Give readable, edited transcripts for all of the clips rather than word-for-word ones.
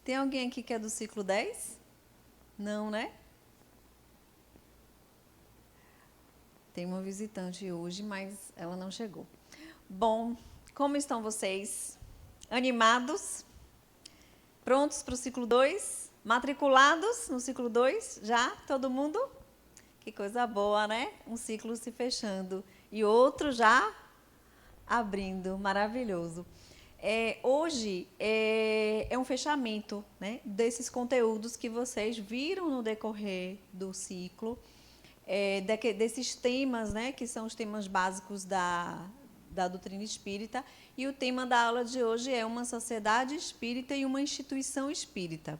Tem alguém aqui que é do ciclo 10? Não, né? Tem uma visitante hoje, mas ela não chegou. Bom, como estão vocês? Animados? Prontos para o ciclo 2? Matriculados no ciclo 2? Já? Todo mundo? Que coisa boa, né? Um ciclo se fechando e outro já abrindo. Maravilhoso. Hoje é um fechamento, né, desses conteúdos que vocês viram no decorrer do ciclo, desses temas, né, que são os temas básicos da doutrina espírita. E o tema da aula de hoje é uma sociedade espírita e uma instituição espírita.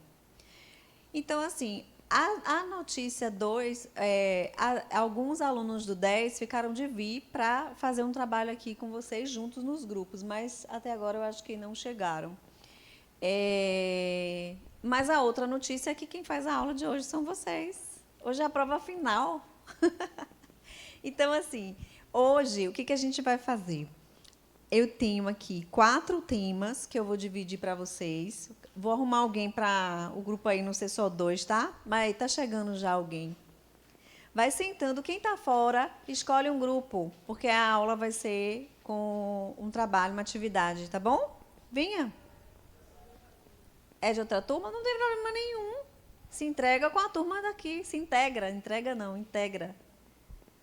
Então, assim, a notícia 2, alguns alunos do 10 ficaram de vir para fazer um trabalho aqui com vocês juntos nos grupos, mas até agora eu acho que não chegaram. Mas a outra notícia é que quem faz a aula de hoje são vocês. Hoje é a prova final. Então, assim, hoje, o que a gente vai fazer? Eu tenho aqui 4 temas que eu vou dividir para vocês. Vou arrumar alguém para o grupo aí não ser só 2, tá? Mas tá chegando já alguém. Vai sentando. Quem está fora, escolhe um grupo, porque a aula vai ser com um trabalho, uma atividade, tá bom? Venha. É de outra turma? Não tem problema nenhum. Se entrega com a turma daqui. Se integra. Entrega não, integra.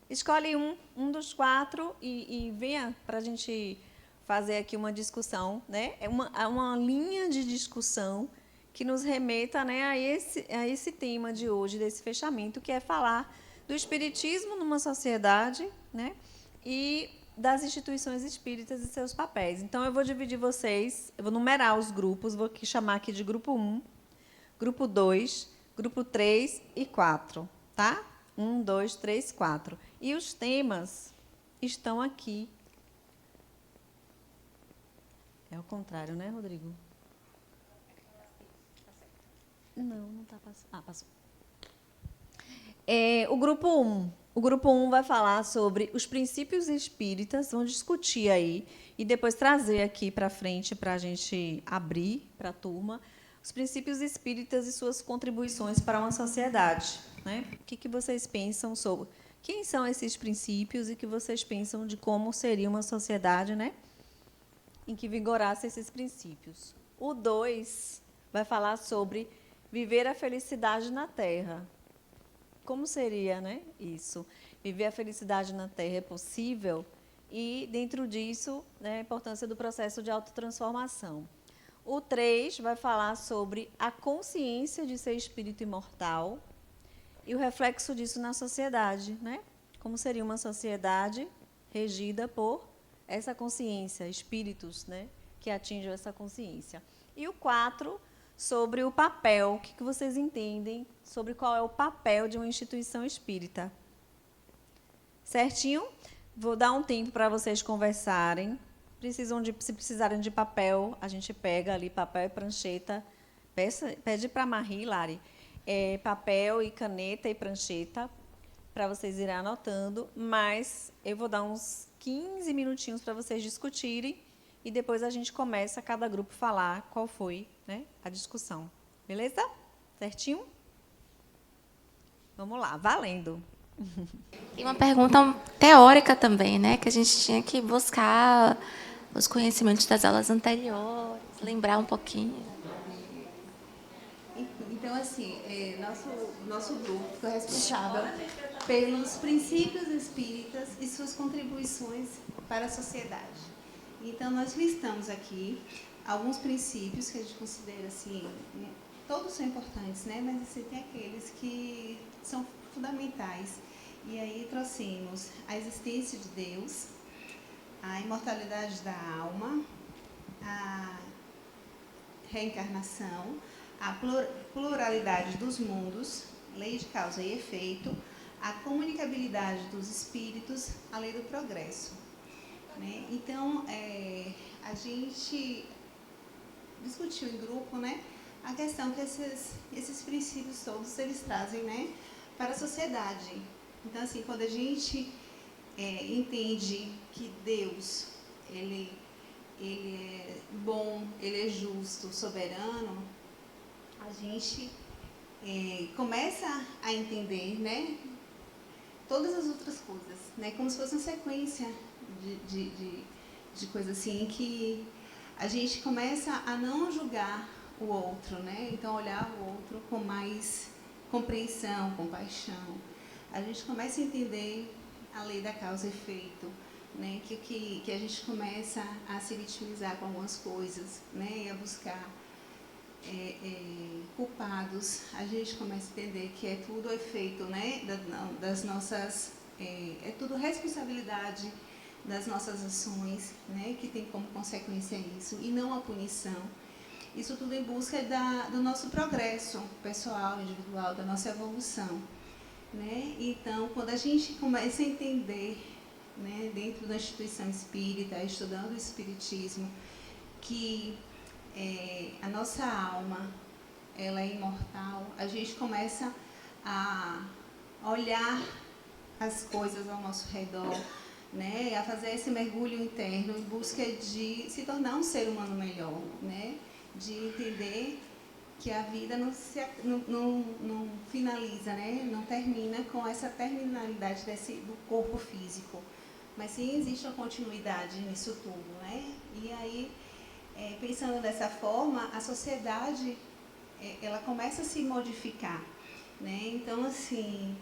Escolhe um dos 4 e venha para a gente fazer aqui uma discussão, né? É uma linha de discussão que nos remeta, né, a esse tema de hoje, desse fechamento, que é falar do espiritismo numa sociedade, né, e das instituições espíritas e seus papéis. Então, eu vou dividir vocês, eu vou numerar os grupos, vou chamar aqui de grupo 1, grupo 2, grupo 3 e 4, tá? 1, 2, 3, 4. E os temas estão aqui. É o contrário, né, Rodrigo? Não está passando. Ah, passou. O grupo 1. O grupo 1 vai falar sobre os princípios espíritas, vão discutir aí e depois trazer aqui para frente para a gente abrir para a turma os princípios espíritas e suas contribuições para uma sociedade, né? O que vocês pensam sobre quem são esses princípios e o que vocês pensam de como seria uma sociedade, né, em que vigorasse esses princípios. O 2 vai falar sobre viver a felicidade na Terra. Como seria, né, isso? Viver a felicidade na Terra é possível? E, dentro disso, né, a importância do processo de autotransformação. O 3 vai falar sobre a consciência de ser espírito imortal e o reflexo disso na sociedade, né? Como seria uma sociedade regida por essa consciência, espíritos, né, que atingem essa consciência. E o 4, sobre o papel, o que vocês entendem sobre qual é o papel de uma instituição espírita. Certinho? Vou dar um tempo para vocês conversarem. Se precisarem de papel, a gente pega ali papel e prancheta. Pede para a Marie, Lari, papel e caneta e prancheta, para vocês irem anotando, mas eu vou dar uns 15 minutinhos para vocês discutirem e depois a gente começa, cada grupo falar qual foi, né, a discussão. Beleza? Certinho? Vamos lá, valendo. Tem uma pergunta teórica também, né? Que a gente tinha que buscar os conhecimentos das aulas anteriores, lembrar um pouquinho. Então, assim, nosso grupo ficou responsável pelos princípios espíritas e suas contribuições para a sociedade. Então, nós listamos aqui alguns princípios que a gente considera, assim, todos são importantes, né? Mas assim, tem aqueles que são fundamentais. E aí trouxemos a existência de Deus, a imortalidade da alma, a reencarnação, a pluralidade dos mundos, lei de causa e efeito, a comunicabilidade dos espíritos, a lei do progresso. Né? Então, a gente discutiu em grupo, né, a questão que esses princípios todos eles trazem, né, para a sociedade. Então, assim, quando a gente entende que Deus, ele é bom, ele é justo, soberano, a gente começa a entender, né, todas as outras coisas, né, como se fosse uma sequência de coisas assim, que a gente começa a não julgar o outro, né, então olhar o outro com mais compreensão, compaixão. A gente começa a entender a lei da causa e efeito, né, que a gente começa a se vitimizar com algumas coisas, né, e a buscar culpados. A gente começa a entender que é tudo efeito, né, das nossas, é tudo responsabilidade das nossas ações, né, que tem como consequência isso, e não a punição. Isso tudo em busca do nosso progresso pessoal, individual, da nossa evolução, né? Então, quando a gente começa a entender, né, dentro da instituição espírita, estudando o espiritismo, que a nossa alma ela é imortal, a gente começa a olhar as coisas ao nosso redor, né, a fazer esse mergulho interno em busca de se tornar um ser humano melhor, né, de entender que a vida não finaliza, né, não termina com essa terminalidade do corpo físico, mas sim existe uma continuidade nisso tudo, né? E aí, pensando dessa forma, a sociedade ela começa a se modificar, né? Então, assim,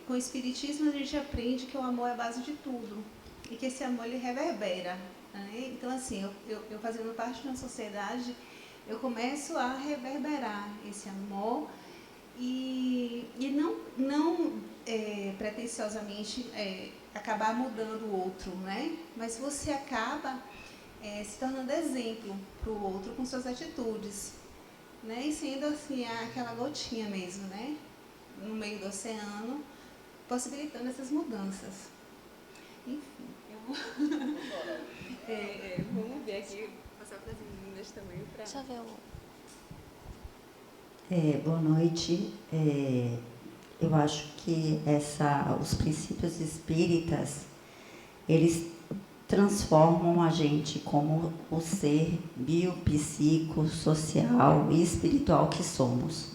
com o espiritismo a gente aprende que o amor é a base de tudo e que esse amor ele reverbera, né? Então, assim, eu fazendo parte de uma sociedade, eu começo a reverberar esse amor e não pretensiosamente acabar mudando o outro, né? Mas você acaba se tornando exemplo para o outro com suas atitudes, né? E sendo assim aquela gotinha mesmo, né, no meio do oceano, possibilitando essas mudanças. Enfim, vamos ver aqui, passar para as meninas também. Deixa eu ver o... Boa noite. Eu acho que os princípios espíritas, eles transformam a gente como o ser biopsíquico, social e espiritual que somos.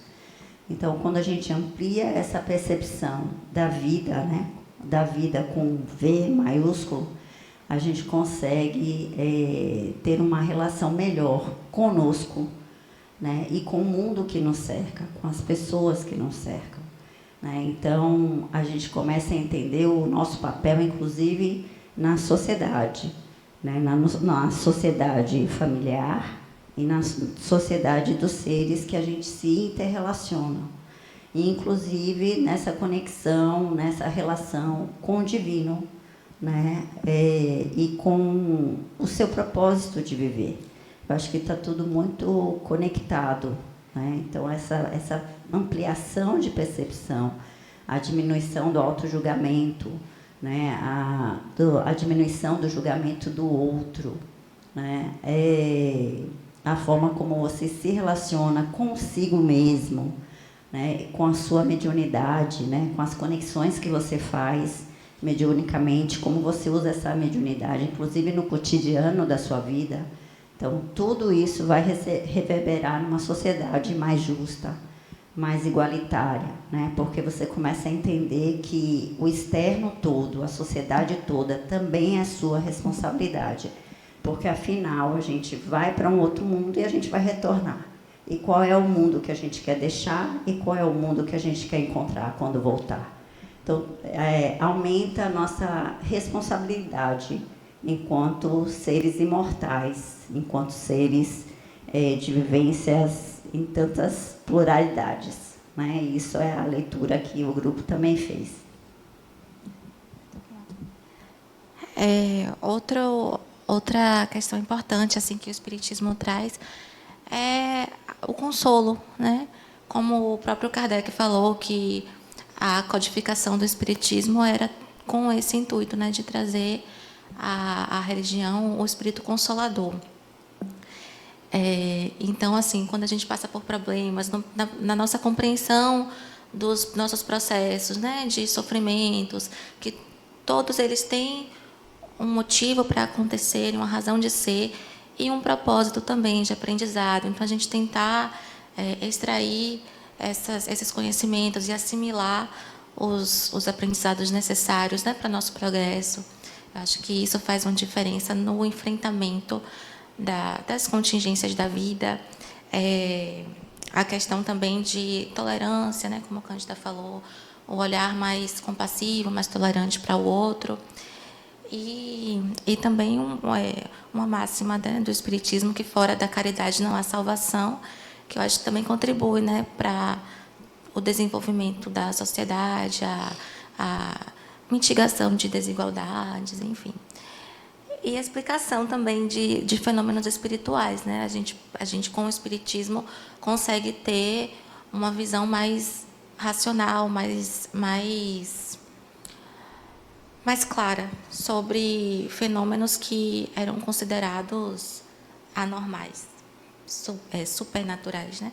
Então, quando a gente amplia essa percepção da vida, né, da vida com V maiúsculo, a gente consegue ter uma relação melhor conosco, né, e com o mundo que nos cerca, com as pessoas que nos cercam, né? Então, a gente começa a entender o nosso papel, inclusive, na sociedade, né, na sociedade familiar e na sociedade dos seres que a gente se interrelaciona, e, inclusive, nessa conexão, nessa relação com o divino, né, e com o seu propósito de viver. Eu acho que está tudo muito conectado, né? Então, essa ampliação de percepção, a diminuição do autojulgamento, né? A diminuição do julgamento do outro, né? A forma como você se relaciona consigo mesmo, né? Com a sua mediunidade, né? Com as conexões que você faz mediunicamente, como você usa essa mediunidade, inclusive no cotidiano da sua vida. Então, tudo isso vai reverberar numa sociedade mais justa, mais igualitária, né? Porque você começa a entender que o externo todo, a sociedade toda, também é sua responsabilidade. Porque, afinal, a gente vai para um outro mundo e a gente vai retornar. E qual é o mundo que a gente quer deixar e qual é o mundo que a gente quer encontrar quando voltar? Então, aumenta a nossa responsabilidade enquanto seres imortais, enquanto seres de vivências em tantas pluralidades, né? Isso é a leitura que o grupo também fez. Outra questão importante assim que o Espiritismo traz é o consolo, né? Como o próprio Kardec falou, que a codificação do Espiritismo era com esse intuito, né, de trazer a religião, o espírito consolador. Então, assim, quando a gente passa por problemas, na nossa compreensão dos nossos processos, né, de sofrimentos, que todos eles têm um motivo para acontecer, uma razão de ser e um propósito também de aprendizado. Então, a gente tentar extrair esses conhecimentos e assimilar os aprendizados necessários, né, para o nosso progresso. Eu acho que isso faz uma diferença no enfrentamento das contingências da vida, a questão também de tolerância, né, como a Cândida falou, o olhar mais compassivo, mais tolerante para o outro. E também uma máxima, né, do Espiritismo, que fora da caridade não há salvação, que eu acho que também contribui, né, para o desenvolvimento da sociedade, a mitigação de desigualdades, enfim. E a explicação também de fenômenos espirituais, né? A gente, com o Espiritismo, consegue ter uma visão mais racional, mais clara sobre fenômenos que eram considerados anormais, supernaturais, né?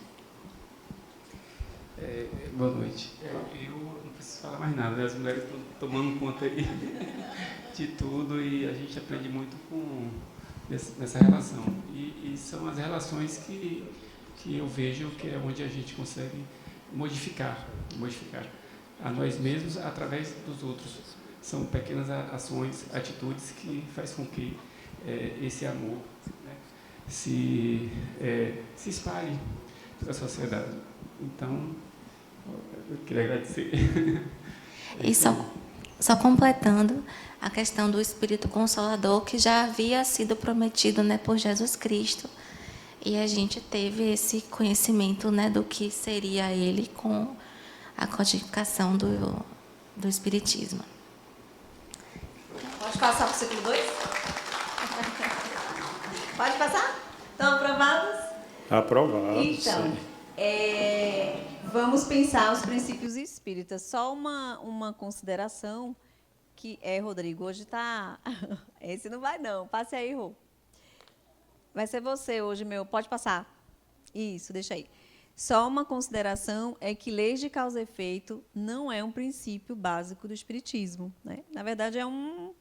Boa noite. Eu não preciso falar mais nada, né? As mulheres estão tomando conta aí de tudo e a gente aprende muito nessa relação. E são as relações que eu vejo que é onde a gente consegue modificar a nós mesmos através dos outros. São pequenas ações, atitudes que faz com que esse amor, né, se espalhe pela sociedade. Então, eu queria agradecer. E só completando a questão do Espírito Consolador, que já havia sido prometido, né, por Jesus Cristo. E a gente teve esse conhecimento, né, do que seria ele com a codificação do Espiritismo. Pode passar para o ciclo 2? Pode passar? Estão aprovados? Aprovado. Então, vamos pensar os princípios espíritas. Só uma consideração que Rodrigo, hoje está... Esse não vai, não. Passe aí, Rô. Vai ser você hoje, meu. Pode passar. Isso, deixa aí. Só uma consideração é que leis de causa e efeito não é um princípio básico do Espiritismo, né? Na verdade, é um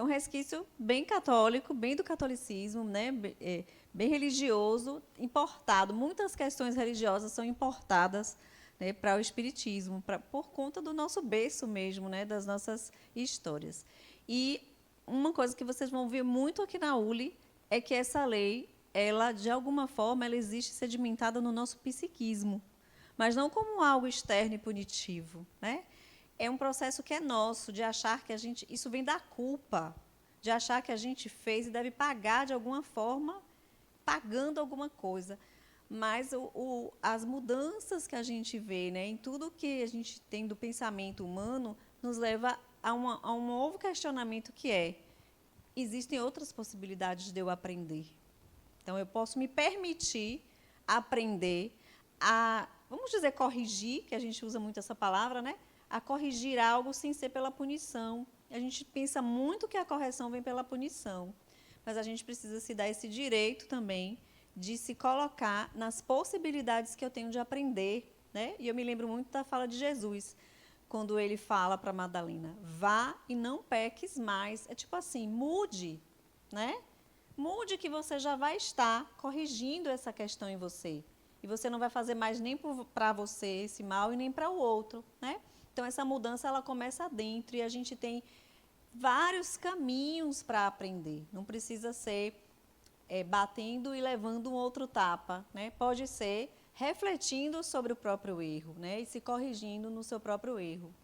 resquício bem católico, bem do catolicismo, né? Bem religioso, importado. Muitas questões religiosas são importadas, né, para o Espiritismo, por conta do nosso berço mesmo, né, das nossas histórias. E uma coisa que vocês vão ver muito aqui na ULI é que essa lei, ela, de alguma forma, ela existe sedimentada no nosso psiquismo, mas não como algo externo e punitivo, né? É um processo que é nosso, de achar que a gente... Isso vem da culpa, de achar que a gente fez e deve pagar, de alguma forma, pagando alguma coisa. Mas as mudanças que a gente vê, né, em tudo que a gente tem do pensamento humano nos leva a um novo questionamento que existem outras possibilidades de eu aprender. Então, eu posso me permitir aprender a, vamos dizer, corrigir, que a gente usa muito essa palavra, né? A corrigir algo sem ser pela punição. A gente pensa muito que a correção vem pela punição, mas a gente precisa se dar esse direito também de se colocar nas possibilidades que eu tenho de aprender, né? E eu me lembro muito da fala de Jesus, quando ele fala para Madalena, vá e não peques mais. É tipo assim, mude, né? Mude, que você já vai estar corrigindo essa questão em você. E você não vai fazer mais nem para você esse mal e nem para o outro, né? Então, essa mudança, ela começa dentro e a gente tem vários caminhos para aprender. Não precisa ser batendo e levando um outro tapa, né? Pode ser refletindo sobre o próprio erro, né? E se corrigindo no seu próprio erro.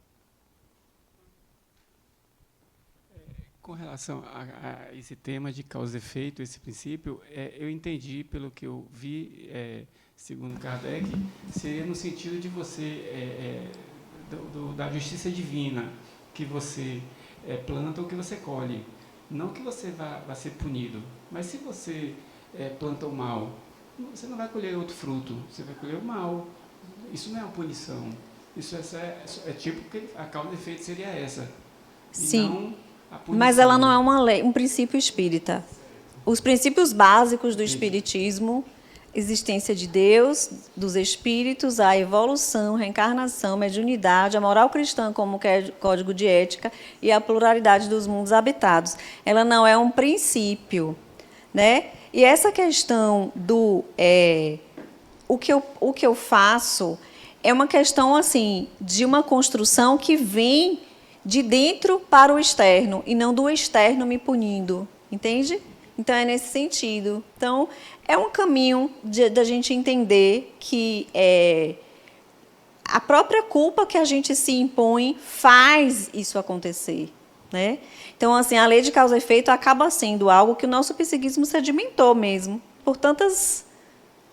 Com relação a esse tema de causa e efeito, esse princípio, eu entendi, pelo que eu vi, segundo Kardec, seria no sentido de você, da justiça divina, que você planta ou que você colhe. Não que você vá ser punido, mas se você planta o mal, você não vai colher outro fruto, você vai colher o mal. Isso não é uma punição. Isso é tipo que a causa e efeito seria essa. Sim. Não a punição. Mas ela não é uma lei, um princípio espírita. Os princípios básicos do espiritismo, existência de Deus, dos espíritos, a evolução, reencarnação, mediunidade, a moral cristã como código de ética e a pluralidade dos mundos habitados. Ela não é um princípio, né? E essa questão o que eu faço é uma questão assim de uma construção que vem de dentro para o externo e não do externo me punindo, entende? Então é nesse sentido. Então é um caminho da gente entender que a própria culpa que a gente se impõe faz isso acontecer, né? Então assim a lei de causa e efeito acaba sendo algo que o nosso psiquismo sedimentou mesmo por tantas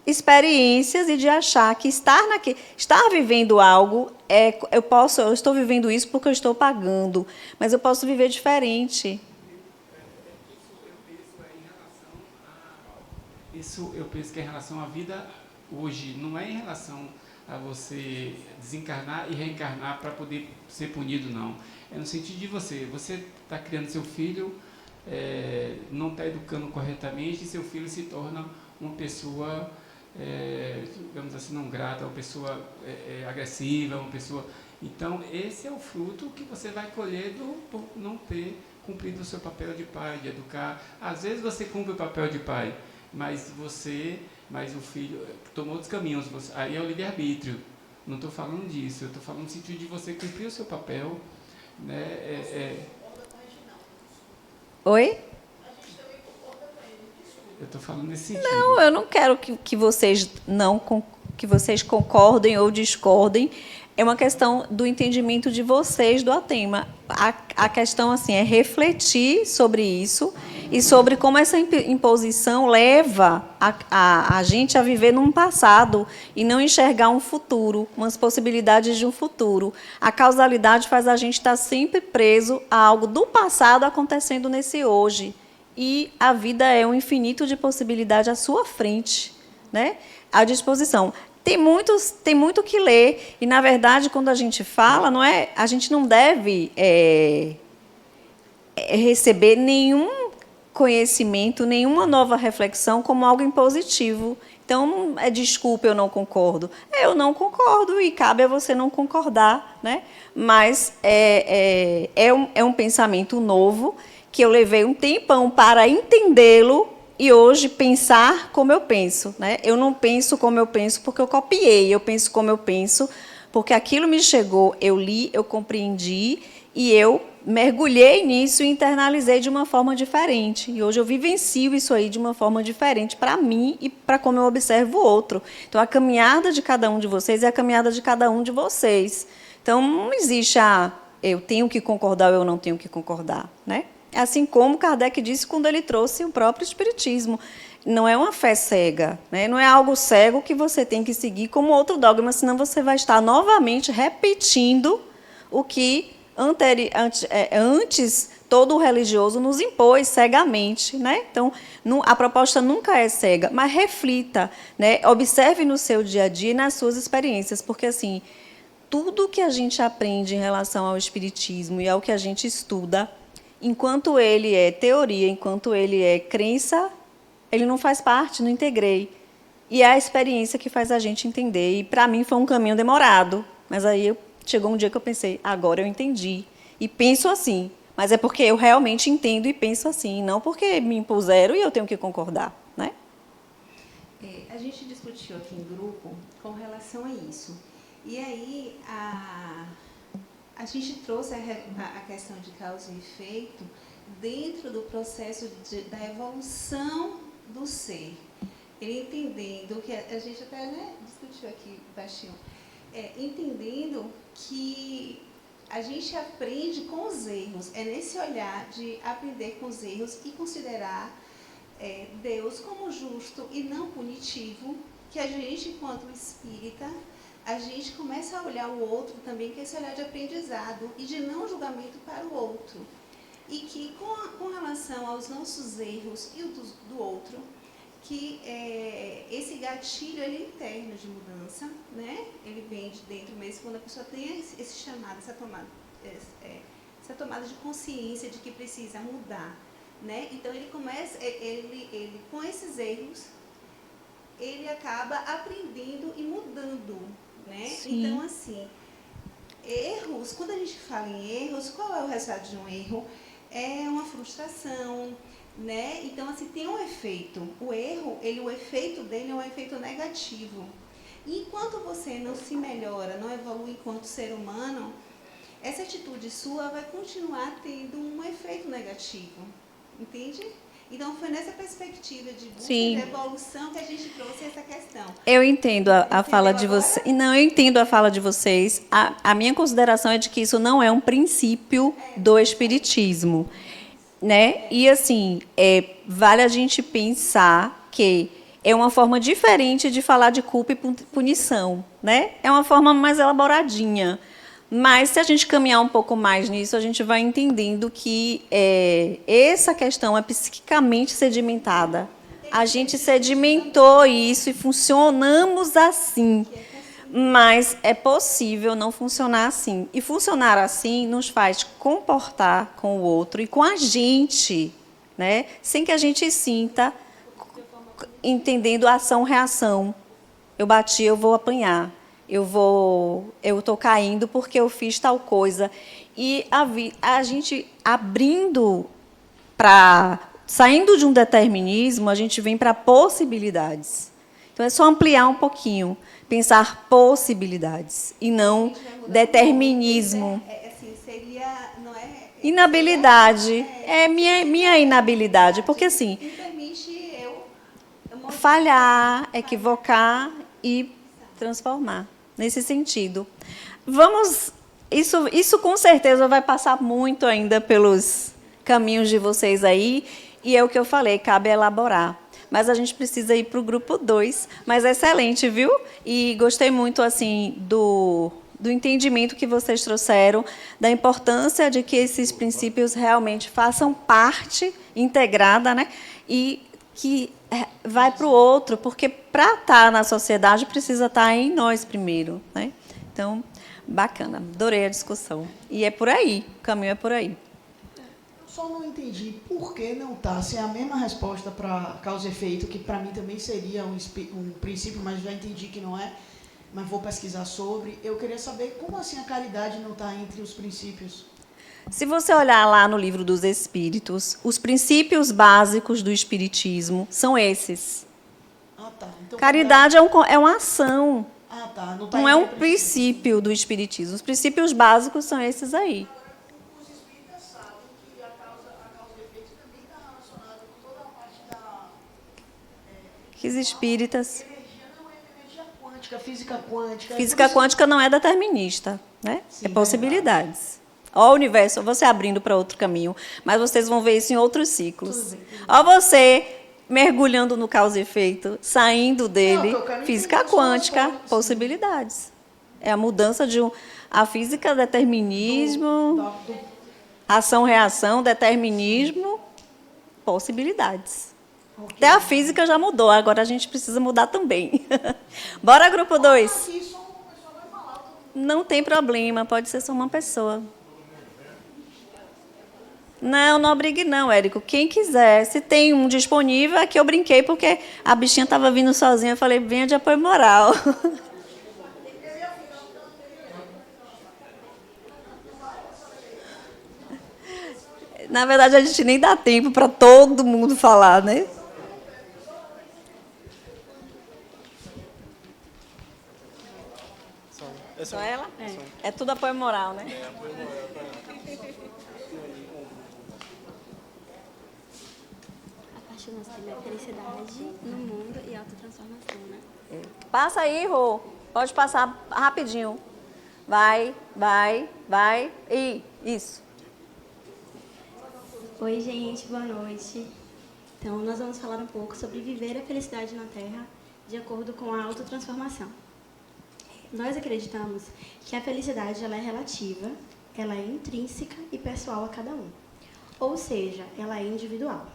experiências e de achar que estar vivendo algo eu estou vivendo isso porque eu estou pagando, mas eu posso viver diferente. Isso eu penso que é em relação à vida hoje, não é em relação a você desencarnar e reencarnar para poder ser punido, não. É no sentido de você está criando seu filho, não está educando corretamente e seu filho se torna uma pessoa, digamos assim, não grata, uma pessoa agressiva, uma pessoa... Então, esse é o fruto que você vai colher por não ter cumprido o seu papel de pai, de educar. Às vezes você cumpre o papel de pai, mas o filho tomou outros caminhos. Aí é o livre-arbítrio. Não estou falando disso, eu estou falando no sentido de você cumprir o seu papel, né? Oi? Eu estou falando nesse sentido. Não, eu não quero que vocês que vocês concordem ou discordem. É uma questão do entendimento de vocês do tema. A questão assim é refletir sobre isso e sobre como essa imposição leva a gente a viver num passado e não enxergar um futuro, umas possibilidades de um futuro. A causalidade faz a gente estar sempre preso a algo do passado acontecendo nesse hoje. E a vida é um infinito de possibilidades à sua frente, né? À disposição. Tem muito que ler. E, na verdade, quando a gente fala, a gente não deve receber nenhum conhecimento, nenhuma nova reflexão como algo impositivo. Então, desculpa, eu não concordo. Eu não concordo e cabe a você não concordar, né? Mas é um pensamento novo que eu levei um tempão para entendê-lo e hoje pensar como eu penso, né? Eu não penso como eu penso porque eu copiei, eu penso como eu penso porque aquilo me chegou, eu li, eu compreendi e eu mergulhei nisso e internalizei de uma forma diferente. E hoje eu vivencio isso aí de uma forma diferente para mim e para como eu observo o outro. Então, a caminhada de cada um de vocês é a caminhada de cada um de vocês. Então, não existe eu tenho que concordar ou eu não tenho que concordar, né? Assim como Kardec disse quando ele trouxe o próprio Espiritismo. Não é uma fé cega, né? Não é algo cego que você tem que seguir como outro dogma, senão você vai estar novamente repetindo o que antes todo o religioso nos impôs cegamente, né? Então, a proposta nunca é cega, mas reflita, né? Observe no seu dia a dia e nas suas experiências, porque assim, tudo que a gente aprende em relação ao Espiritismo e ao que a gente estuda, enquanto ele é teoria, enquanto ele é crença, ele não faz parte, não integrei. E é a experiência que faz a gente entender. E, para mim, foi um caminho demorado. Mas aí chegou um dia que eu pensei, agora eu entendi. E penso assim. Mas é porque eu realmente entendo e penso assim, não porque me impuseram e eu tenho que concordar, né? A gente discutiu aqui em grupo com relação a isso. E aí, a gente trouxe a questão de causa e efeito dentro do processo da evolução do ser. Ele entendendo, que a gente até discutiu aqui baixinho, entendendo que a gente aprende com os erros. É nesse olhar de aprender com os erros e considerar Deus como justo e não punitivo, que a gente, enquanto espírita, a gente começa a olhar o outro também, que é esse olhar de aprendizado e de não julgamento para o outro. E que, com relação aos nossos erros e o do outro, que esse gatilho ele é interno de mudança, né? Ele vem de dentro mesmo, quando a pessoa tem esse chamado, essa tomada de consciência de que precisa mudar, né? Então, ele começa, ele com esses erros, ele acaba aprendendo e mudando, né? Sim. Então, assim, erros, quando a gente fala em erros, qual é o resultado de um erro? É uma frustração, né? Então, assim, tem um efeito. O erro, o efeito dele é um efeito negativo. Enquanto você não se melhora, não evolui enquanto ser humano, essa atitude sua vai continuar tendo um efeito negativo, entende? Então, foi nessa perspectiva de busca Sim. de evolução que a gente trouxe essa questão. Eu entendo a Entendeu fala de agora? vocês. Não, eu entendo a fala de vocês. A minha consideração é de que isso não é um princípio do espiritismo, né? E assim, vale a gente pensar que é uma forma diferente de falar de culpa e punição, né? É uma forma mais elaboradinha. Mas, se a gente caminhar um pouco mais nisso, a gente vai entendendo que essa questão é psiquicamente sedimentada. A gente sedimentou isso e funcionamos assim. Mas é possível não funcionar assim. E funcionar assim nos faz comportar com o outro e com a gente, né? Sem que a gente sinta, entendendo ação-reação. Eu bati, eu vou apanhar. Eu estou caindo porque eu fiz tal coisa. E a gente abrindo saindo de um determinismo, a gente vem para possibilidades. Então é só ampliar um pouquinho, pensar possibilidades e não determinismo. Assim, seria, não é? Inabilidade. É minha inabilidade, porque assim, Me permite eu falhar, equivocar e transformar. Nesse sentido. Vamos. Isso com certeza vai passar muito ainda pelos caminhos de vocês aí. E é o que eu falei, cabe elaborar. Mas a gente precisa ir para o grupo 2. Mas é excelente, viu? E gostei muito assim do entendimento que vocês trouxeram, da importância de que esses princípios realmente façam parte integrada, né? E que vai para o outro, porque para estar na sociedade precisa estar em nós primeiro, né? Então, bacana, adorei a discussão. E é por aí, o caminho é por aí. Eu só não entendi por que não está, se é a mesma resposta para causa e efeito, que para mim também seria um princípio, mas já entendi que não é, mas vou pesquisar sobre. Eu queria saber como assim a caridade não está entre os princípios. Se você olhar lá no Livro dos Espíritos, os princípios básicos do Espiritismo são esses. Ah, tá. Então, Caridade é uma ação, Ah, tá. Não tá não é um entre princípio do Espiritismo. Os princípios básicos são esses aí. Os espíritas sabem que a causa e efeito também está relacionada com toda a parte da Que os espíritas... energia, não é energia quântica, física quântica. Física quântica não é determinista, né? É possibilidades. Ó o universo, você abrindo para outro caminho, mas vocês vão ver isso em outros ciclos. Ó você mergulhando no causa e efeito, saindo dele, física quântica, possibilidades. É a mudança de a física, determinismo, ação-reação, determinismo, possibilidades. Até a física já mudou, agora a gente precisa mudar também. Bora, grupo 2. Não tem problema, pode ser só uma pessoa. Não, não obrigue não, Érico. Quem quiser. Se tem um disponível, aqui eu brinquei porque a bichinha estava vindo sozinha. Eu falei, venha de apoio moral. Na verdade, a gente nem dá tempo para todo mundo falar, né? Só ela? É tudo apoio moral, né? A parte do nosso tema é felicidade no mundo e autotransformação, né? Passa aí, Rô. Pode passar rapidinho. Vai. Isso. Oi, gente, boa noite. Então, nós vamos falar um pouco sobre viver a felicidade na Terra de acordo com a autotransformação. Nós acreditamos que a felicidade ela é relativa, ela é intrínseca e pessoal a cada um. Ou seja, ela é individual.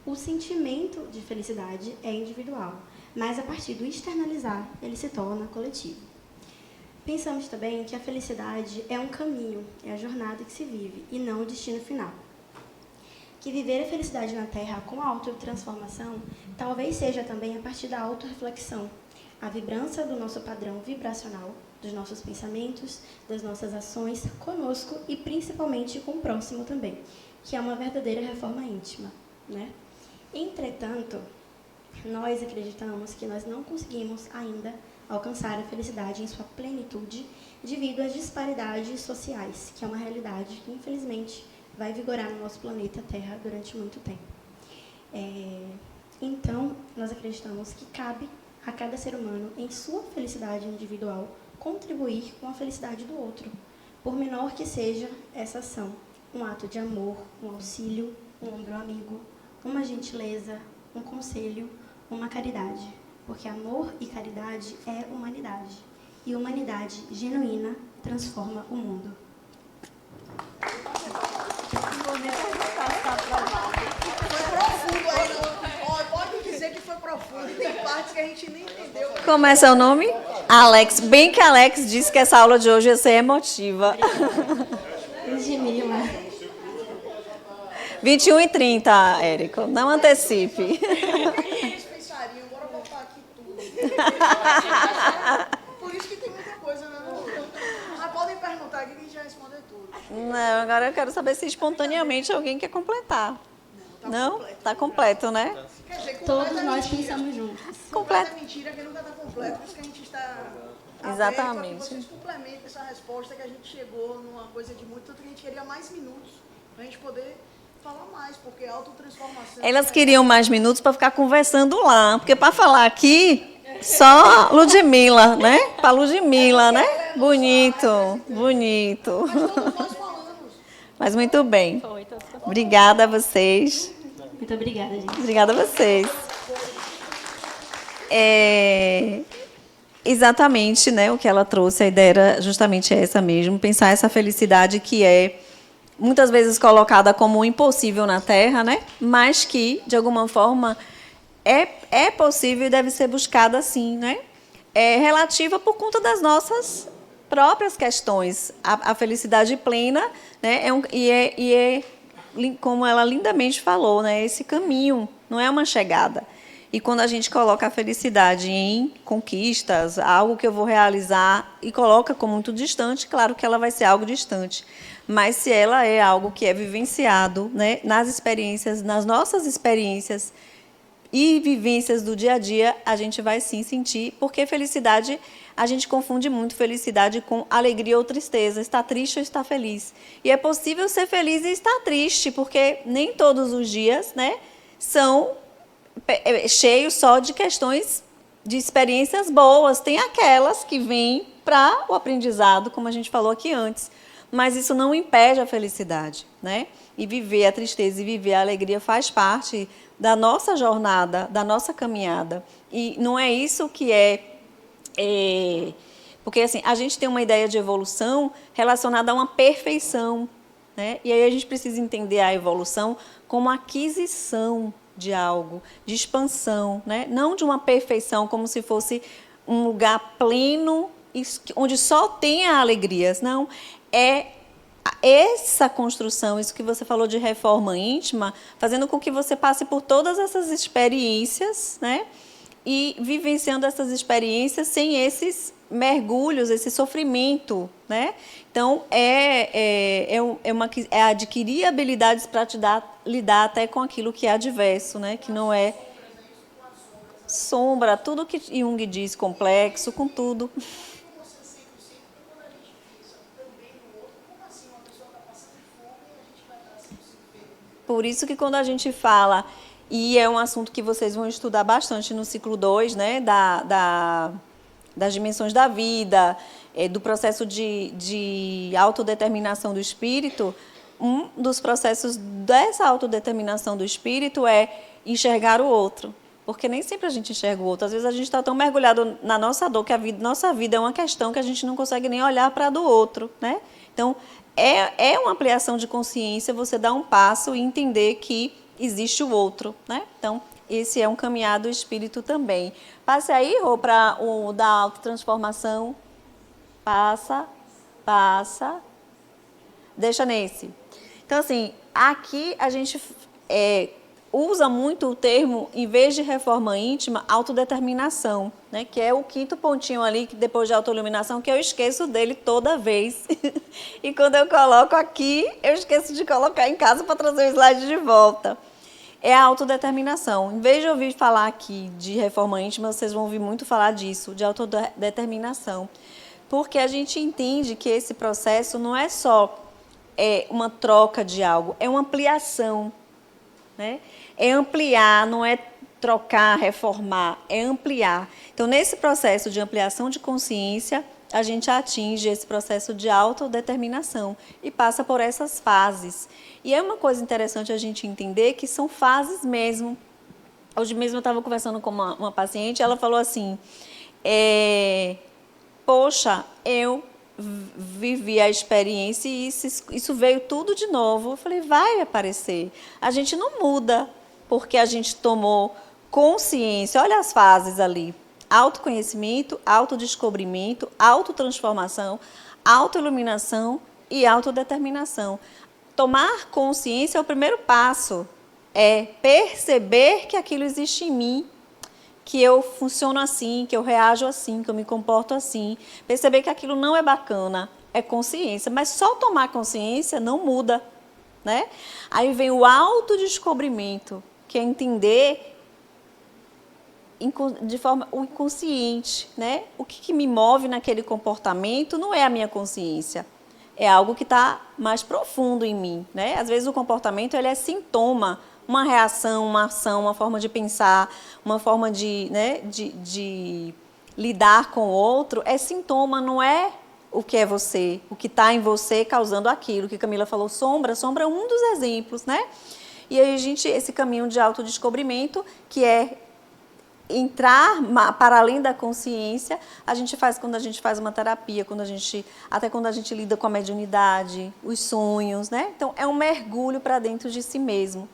O sentimento de felicidade é individual, mas a partir do externalizar, ele se torna coletivo. Pensamos também que a felicidade é um caminho, é a jornada que se vive e não o destino final. Que viver a felicidade na Terra com a autotransformação talvez seja também a partir da autorreflexão, a vibrância do nosso padrão vibracional, dos nossos pensamentos, das nossas ações conosco e principalmente com o próximo também, que é uma verdadeira reforma íntima, né? Entretanto, nós acreditamos que nós não conseguimos ainda alcançar a felicidade em sua plenitude devido às disparidades sociais, que é uma realidade que, infelizmente, vai vigorar no nosso planeta Terra durante muito tempo. Então, nós acreditamos que cabe a cada ser humano, em sua felicidade individual, contribuir com a felicidade do outro, por menor que seja essa ação. Um ato de amor, um auxílio, um ombro amigo, uma gentileza, um conselho, uma caridade. Porque amor e caridade é humanidade. E humanidade genuína transforma o mundo. Profundo aí, ó, pode dizer que foi profundo. Tem partes que a gente nem entendeu. Como é seu nome? Alex. Bem que Alex disse que essa aula de hoje ia ser emotiva. Ludmila. 21h30, Érico. Não antecipe. Eles pensariam, bora botar aqui tudo. Por isso que tem muita coisa, né? Mas podem perguntar aqui que a gente vai responder tudo. Não, agora eu quero saber se espontaneamente alguém quer completar. Não? Tá completo, né? Quer dizer, completo Todos é nós mentira. pensamos juntos. Completo é mentira, que nunca está completo. Por isso que a gente está Exatamente. aberto a que vocês complementem essa resposta, que a gente chegou numa coisa de muito, tanto que a gente queria mais minutos para a gente poder falar mais, porque autotransformação... Elas queriam mais minutos para ficar conversando lá, porque para falar aqui, só Ludmila, né? Para Ludmila, né? Bonito, bonito. Mas todos nós falamos. Mas muito bem. Obrigada a vocês. Muito obrigada, gente. Obrigada a vocês. Exatamente, né? O que ela trouxe, a ideia era justamente essa mesmo, pensar essa felicidade que é muitas vezes colocada como impossível na Terra, né? Mas que, de alguma forma, é possível e deve ser buscada sim, né? É relativa por conta das nossas próprias questões. A felicidade plena, né? Como ela lindamente falou, né? Esse caminho, não é uma chegada. E quando a gente coloca a felicidade em conquistas, algo que eu vou realizar, e coloca como muito distante, claro que ela vai ser algo distante. Mas se ela é algo que é vivenciado, né, nas experiências, nas nossas experiências e vivências do dia a dia, a gente vai sim sentir, porque felicidade, a gente confunde muito felicidade com alegria ou tristeza, estar triste ou estar feliz. E é possível ser feliz e estar triste, porque nem todos os dias, né, são cheios só de questões, de experiências boas. Tem aquelas que vêm para o aprendizado, como a gente falou aqui antes. Mas isso não impede a felicidade, né? E viver a tristeza e viver a alegria faz parte da nossa jornada, da nossa caminhada. E não é isso que porque assim, a gente tem uma ideia de evolução relacionada a uma perfeição, né? E aí a gente precisa entender a evolução como aquisição de algo, de expansão, né? Não de uma perfeição como se fosse um lugar pleno onde só tenha alegrias, não. É essa construção, isso que você falou de reforma íntima, fazendo com que você passe por todas essas experiências, né? E vivenciando essas experiências sem esses mergulhos, esse sofrimento, né? Então, é adquirir habilidades para lidar até com aquilo que é adverso, né? Que não é sombra, tudo que Jung diz, complexo, com tudo. Por isso que quando a gente fala, e é um assunto que vocês vão estudar bastante no ciclo 2, né, das dimensões da vida, do processo de autodeterminação do espírito, um dos processos dessa autodeterminação do espírito é enxergar o outro. Porque nem sempre a gente enxerga o outro. Às vezes a gente está tão mergulhado na nossa dor que nossa vida é uma questão que a gente não consegue nem olhar para a do outro, né? Então, é uma ampliação de consciência você dar um passo e entender que existe o outro, né? Então, esse é um caminhar do espírito também. Passe aí, Rô, para o da autotransformação. Passa. Deixa nesse. Então, assim, aqui a gente usa muito o termo, em vez de reforma íntima, autodeterminação, né? Que é o quinto pontinho ali, que depois de autoiluminação, que eu esqueço dele toda vez. E quando eu coloco aqui, eu esqueço de colocar em casa para trazer o slide de volta. é a autodeterminação. Em vez de ouvir falar aqui de reforma íntima, vocês vão ouvir muito falar disso, de autodeterminação. Porque a gente entende que esse processo não é só uma troca de algo, é uma ampliação. Né? É ampliar, não é trocar, reformar, é ampliar. Então, nesse processo de ampliação de consciência, a gente atinge esse processo de autodeterminação e passa por essas fases. E é uma coisa interessante a gente entender que são fases mesmo. Hoje mesmo eu estava conversando com uma paciente, ela falou assim, poxa, eu vivi a experiência e isso veio tudo de novo. Eu falei, vai aparecer. A gente não muda porque a gente tomou consciência. Olha as fases ali. Autoconhecimento, autodescobrimento, autotransformação, autoiluminação e autodeterminação. Tomar consciência é o primeiro passo. É perceber que aquilo existe em mim, que eu funciono assim, que eu reajo assim, que eu me comporto assim. Perceber que aquilo não é bacana, é consciência. Mas só tomar consciência não muda. Né? Aí vem o autodescobrimento, que é entender de forma o inconsciente, né? O que me move naquele comportamento não é a minha consciência, é algo que está mais profundo em mim, né? Às vezes o comportamento ele é sintoma, uma reação, uma ação, uma forma de pensar, uma forma de lidar com o outro, é sintoma, não é o que é você, o que está em você causando aquilo, que Camila falou, sombra é um dos exemplos, né? E aí esse caminho de autodescobrimento, que é entrar para além da consciência, a gente faz quando a gente faz uma terapia, até quando a gente lida com a mediunidade, os sonhos, né? Então, é um mergulho para dentro de si mesmo.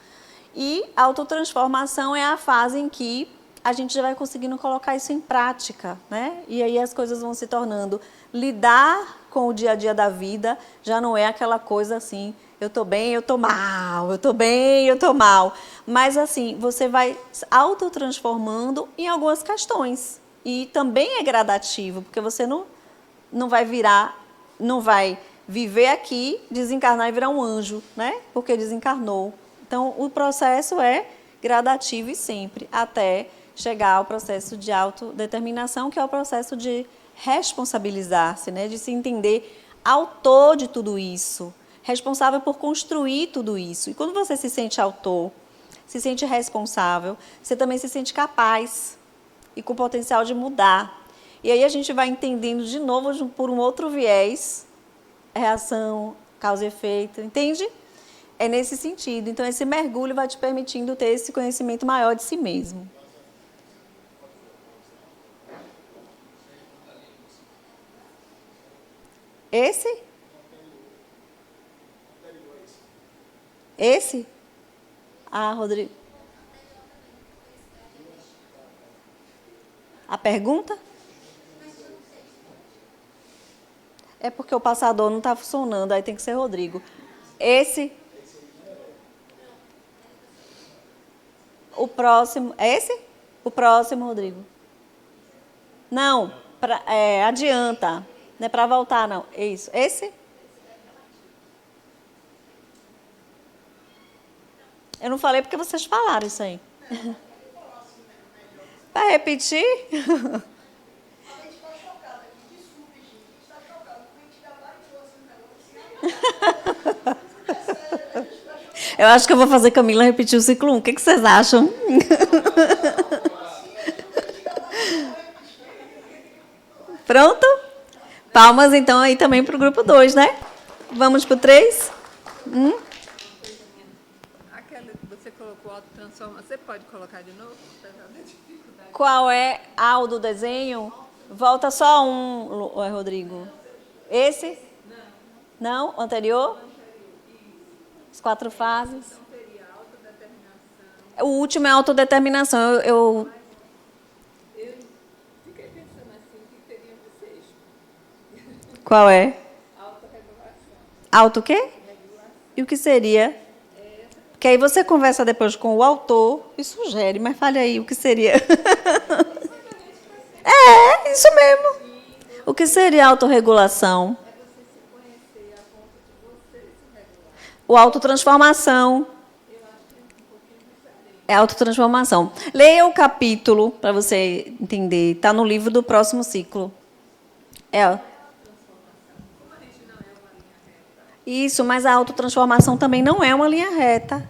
E a autotransformação é a fase em que a gente já vai conseguindo colocar isso em prática, né? E aí as coisas vão se tornando, lidar com o dia a dia da vida já não é aquela coisa assim, eu tô bem, eu tô mal, eu tô bem, eu tô mal. Mas assim, você vai autotransformando em algumas questões. E também é gradativo, porque você não vai viver aqui, desencarnar e virar um anjo, né? Porque desencarnou. Então, o processo é gradativo e sempre, até chegar ao processo de autodeterminação, que é o processo de responsabilizar-se, né? De se entender autor de tudo isso, responsável por construir tudo isso. E quando você se sente autor, se sente responsável, você também se sente capaz e com potencial de mudar. E aí a gente vai entendendo de novo por um outro viés, reação, causa e efeito, entende? É nesse sentido. Então, esse mergulho vai te permitindo ter esse conhecimento maior de si mesmo. Esse? Esse? Ah, Rodrigo. A pergunta? É porque o passador não está funcionando, aí tem que ser Rodrigo. Esse? O próximo? É esse? O próximo, Rodrigo. Não, adianta. Não é para voltar, não. É isso. Esse? Eu não falei porque vocês falaram isso aí. Vai repetir? Eu acho que eu vou fazer Camila repetir o ciclo 1. O que vocês acham? Pronto? Palmas, então, aí também para o grupo 2, né? Vamos para o 3? Aquela que você colocou autotransformação, você pode colocar de novo? Qual é a do desenho? Volta só um, Rodrigo. Esse? Não. Não? O anterior? As 4 fases. O último é autodeterminação. Eu fiquei pensando assim, o que teria vocês? Qual é? Autorregulação. Auto o quê? E o que seria? Porque aí você conversa depois com o autor e sugere, mas fale aí, o que seria? É, isso mesmo. O que seria autorregulação? O autotransformação. É autotransformação. Leia o capítulo para você entender. Está no livro do próximo ciclo. É. Isso, mas a autotransformação também não é uma linha reta.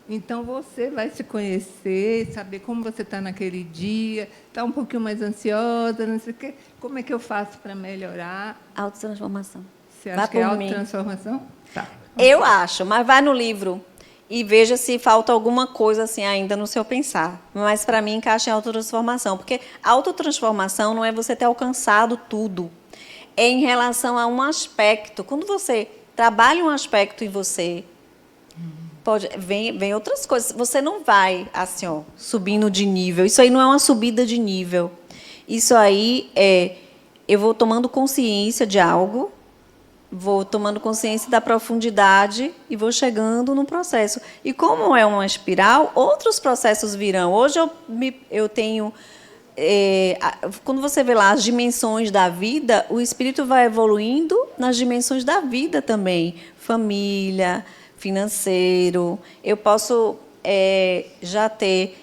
Então, você vai se conhecer, saber como você está naquele dia, está um pouquinho mais ansiosa, não sei o quê. Como é que eu faço para melhorar? Autotransformação. Você Vai acha que é por mim. autotransformação? Tá. Eu acho, mas vai no livro e veja se falta alguma coisa assim ainda no seu pensar. Mas para mim encaixa em autotransformação, porque autotransformação não é você ter alcançado tudo. É em relação a um aspecto. Quando você trabalha um aspecto em você, vem outras coisas. Você não vai assim, ó, subindo de nível. Isso aí não é uma subida de nível. Isso aí é eu vou tomando consciência de algo, vou tomando consciência da profundidade e vou chegando no processo. E como é uma espiral, outros processos virão. Hoje eu tenho... quando você vê lá as dimensões da vida, o espírito vai evoluindo nas dimensões da vida também. Família, financeiro. Eu posso já ter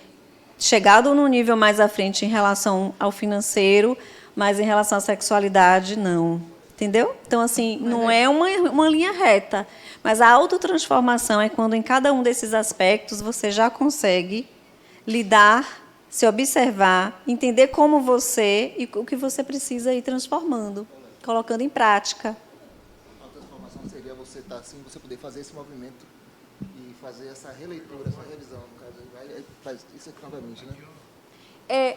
chegado num nível mais à frente em relação ao financeiro, mas em relação à sexualidade, não. Entendeu? Então, assim, não é uma linha reta. Mas a autotransformação é quando, em cada um desses aspectos, você já consegue lidar, se observar, entender como você e o que você precisa ir transformando, colocando em prática. A transformação seria você estar assim, você poder fazer esse movimento e fazer essa releitura, essa revisão, no caso. Aí faz isso aqui novamente, né?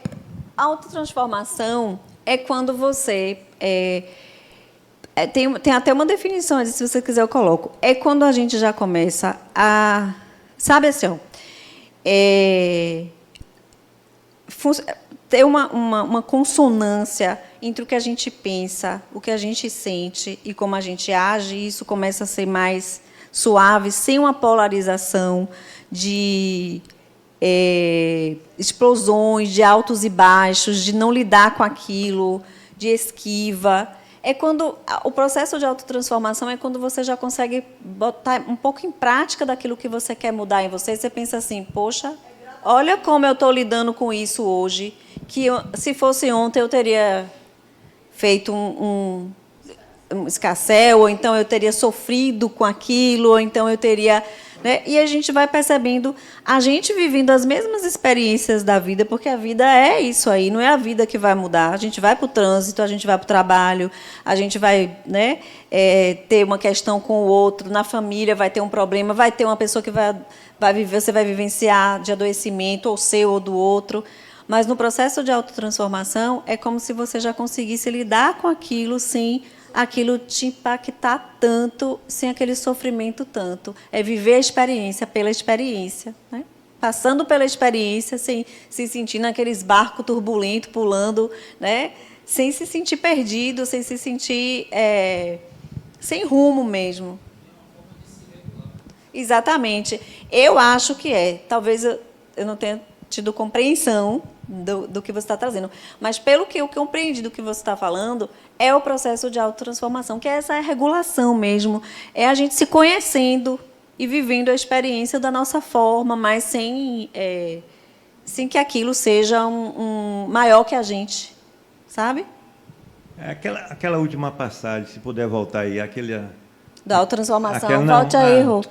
Autotransformação é quando você... tem até uma definição, se você quiser eu coloco. É quando a gente já começa a... Sabe assim, ó, ter uma consonância entre o que a gente pensa, o que a gente sente e como a gente age, e isso começa a ser mais suave, sem uma polarização de explosões, de altos e baixos, de não lidar com aquilo, de esquiva. É quando o processo de autotransformação é quando você já consegue botar um pouco em prática daquilo que você quer mudar em você. Você pensa assim, poxa, olha como eu estou lidando com isso hoje, que se fosse ontem eu teria feito um escarcéu, ou então eu teria sofrido com aquilo, ou então eu teria... Né? E a gente vai percebendo, a gente vivendo as mesmas experiências da vida, porque a vida é isso aí, não é a vida que vai mudar. A gente vai para o trânsito, a gente vai para o trabalho, a gente vai, né, ter uma questão com o outro, na família vai ter um problema, vai ter uma pessoa que vai viver, você vai vivenciar de adoecimento, ou seu ou do outro. Mas no processo de autotransformação, é como se você já conseguisse lidar com aquilo sem aquilo te impactar tanto, sem aquele sofrimento tanto. É viver a experiência pela experiência, né? Passando pela experiência, sem se sentir naqueles barcos turbulentos, pulando, né? Sem se sentir perdido, sem se sentir sem rumo mesmo. Exatamente. Eu acho que talvez eu não tenha tido compreensão do que você está trazendo. Mas, pelo que eu compreendi do que você está falando, é o processo de autotransformação, que é essa regulação mesmo. É a gente se conhecendo e vivendo a experiência da nossa forma, mas sem que aquilo seja maior que a gente. Sabe? Aquela última passagem, se puder voltar aí, da autotransformação. Volte aí, Rô.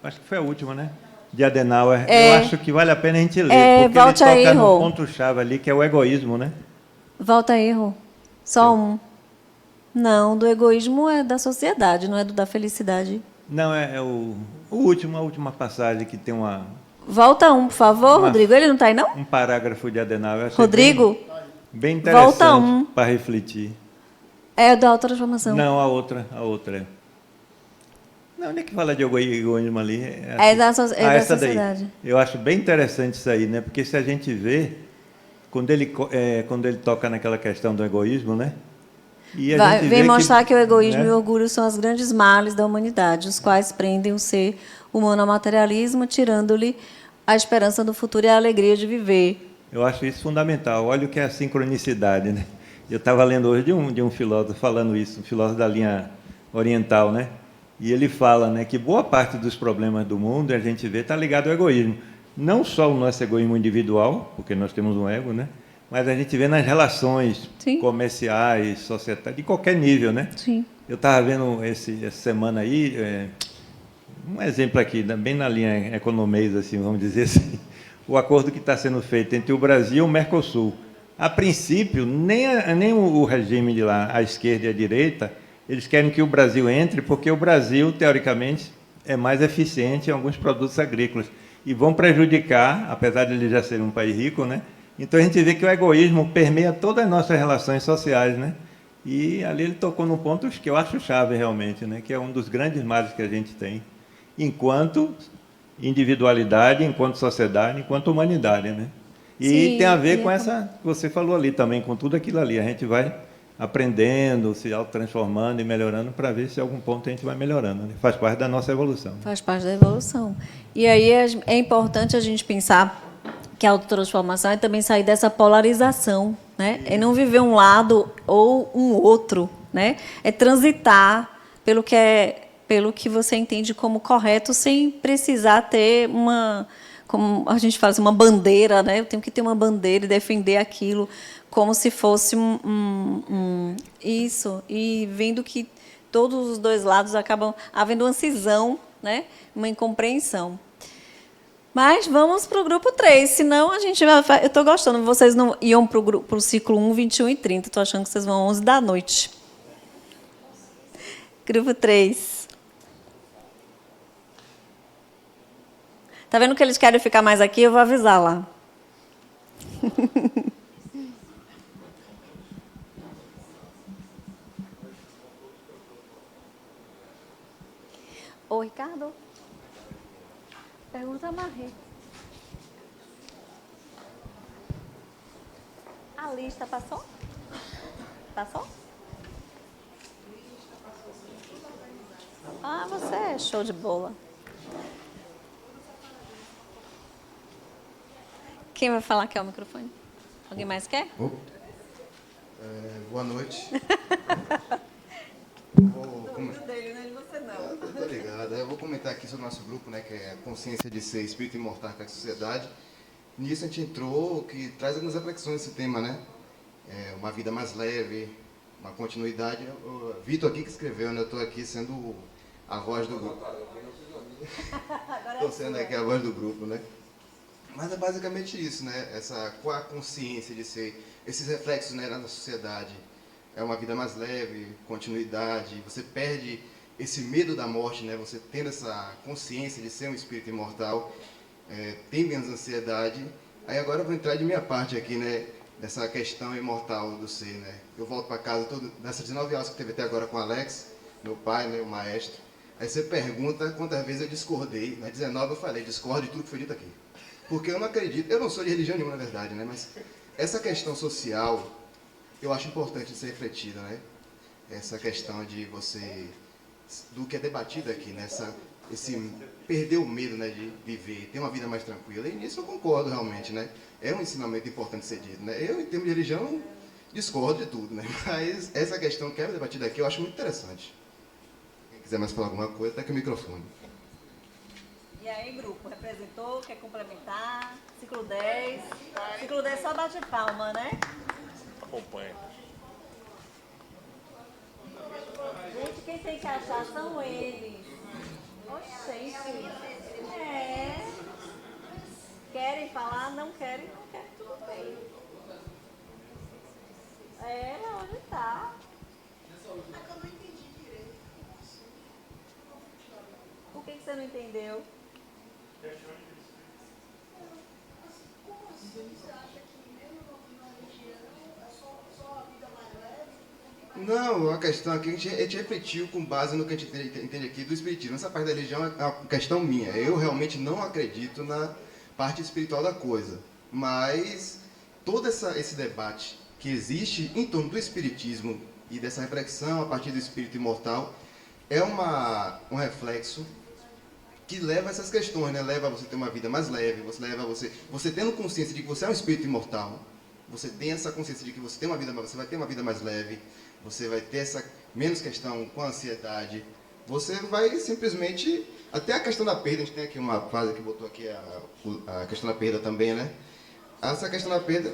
Acho que foi a última, né? De Adenauer. Eu acho que vale a pena a gente ler, porque volte ele toca aí, no Rô. ponto-chave ali, que é o egoísmo, né? Volta aí, Rô. Só um. Não, do egoísmo é da sociedade, não é do da felicidade. Não, é a última passagem que tem Volta um, por favor, Rodrigo. Ele não está aí, não? um parágrafo de Adenauer. Achei Rodrigo? Bem interessante Volta um. para refletir. É da autotransformação. Não, a outra é. Não, onde é que fala de egoísmo ali? Da essa sociedade. Daí. Eu acho bem interessante isso aí, né? Porque se a gente vê, quando ele toca naquela questão do egoísmo, né? E Vem mostrar que o egoísmo né? e o orgulho são os grandes males da humanidade, os quais prendem o ser humano ao materialismo, tirando-lhe a esperança do futuro e a alegria de viver. Eu acho isso fundamental. Olha o que é a sincronicidade, né? Eu estava lendo hoje de um filósofo falando isso, um filósofo da linha oriental, né? E ele fala, né, que boa parte dos problemas do mundo, a gente vê, está ligado ao egoísmo. não só o nosso egoísmo individual, porque nós temos um ego, né? Mas a gente vê nas relações Sim. comerciais, societárias, de qualquer nível, né? Sim. Eu estava vendo essa semana aí, um exemplo aqui, bem na linha economês, assim, vamos dizer assim, o acordo que está sendo feito entre o Brasil e o Mercosul. A princípio, nem o regime de lá, a esquerda e a direita, eles querem que o Brasil entre, porque o Brasil, teoricamente, é mais eficiente em alguns produtos agrícolas. E vão prejudicar, apesar de ele já ser um país rico, né? Então a gente vê que o egoísmo permeia todas as nossas relações sociais, né? E ali ele tocou num ponto que eu acho chave realmente, né? Que é um dos grandes males que a gente tem, enquanto individualidade, enquanto sociedade, enquanto humanidade, né? E Sim, tem a ver e com essa que você falou ali também, com tudo aquilo ali. A gente vai aprendendo, se autotransformando e melhorando para ver se a algum ponto a gente vai melhorando, né? Faz parte da nossa evolução. Faz parte da evolução. E aí é importante a gente pensar que a autotransformação é também sair dessa polarização, né? É não viver um lado ou um outro, né? É transitar pelo que você entende como correto, sem precisar ter uma, como a gente fala, uma bandeira, né? Eu tenho que ter uma bandeira e defender aquilo como se fosse isso, e vendo que todos os dois lados acabam havendo uma cisão, né? Uma incompreensão. Mas vamos para o grupo 3, senão a gente vai... Eu estou gostando, vocês não iam para o ciclo 1, 21 e 30, estou achando que vocês vão 11 da noite. Grupo 3. Está vendo que eles querem ficar mais aqui? Eu vou avisar lá. Ô, Ricardo. Pergunta a Marrê. A lista passou? Passou? Ah, você é show de bola. Quem vai falar que é o microfone? Alguém mais quer? Boa noite. Dele, né? De você não. Tô ligado. Eu vou comentar aqui sobre o nosso grupo, né, que é a consciência de ser espírito imortal para a sociedade. Nisso a gente entrou, que traz algumas reflexões esse tema, né? Uma vida mais leve, uma continuidade. O Vitor aqui que escreveu, né? Eu estou aqui sendo a voz do grupo. Estou sendo aqui a voz do grupo, né? Mas é basicamente isso, né? Qual a consciência de ser, esses reflexos, né, na sociedade. É uma vida mais leve, continuidade, você perde esse medo da morte, né? Você tendo essa consciência de ser um espírito imortal, tem menos ansiedade. Aí agora eu vou entrar de minha parte aqui, né? Dessa questão imortal do ser, né? Eu volto para casa, nessas 19 aulas que teve até agora com o Alex, meu pai, né, o maestro. Aí você pergunta quantas vezes eu discordei. Nas 19 eu falei, discordo de tudo que foi dito aqui. Porque eu não acredito, eu não sou de religião nenhuma, na verdade, né? Mas essa questão social, eu acho importante ser refletida, né? Essa questão de você, do que é debatido aqui, né? Perder o medo, né, de viver, ter uma vida mais tranquila. E nisso eu concordo realmente, né? É um ensinamento importante ser dito, né? Eu, em termos de religião, discordo de tudo, né? Mas essa questão que é debatida aqui eu acho muito interessante. Quem quiser mais falar alguma coisa, tá aqui o microfone. E aí, grupo, representou, quer complementar? Ciclo 10. Ciclo 10 só bate palma, né? Acompanha. Gente, quem tem que achar são eles. Oxente. Querem falar? Não querem? Não querem, tudo bem. Onde tá? Por que você não entendeu? Não, a questão aqui, a gente refletiu com base no que a gente entende aqui do espiritismo. Essa parte da religião é uma questão minha. Eu realmente não acredito na parte espiritual da coisa. Mas todo esse debate que existe em torno do espiritismo e dessa reflexão a partir do espírito imortal é um reflexo que leva a essas questões, né? Leva a você ter uma vida mais leve, você tendo consciência de que você é um espírito imortal, você tem essa consciência de que você vai ter uma vida mais leve, você vai ter essa menos questão com a ansiedade, você vai simplesmente Até a questão da perda, a gente tem aqui uma frase que botou aqui a questão da perda também, né? Essa questão da perda,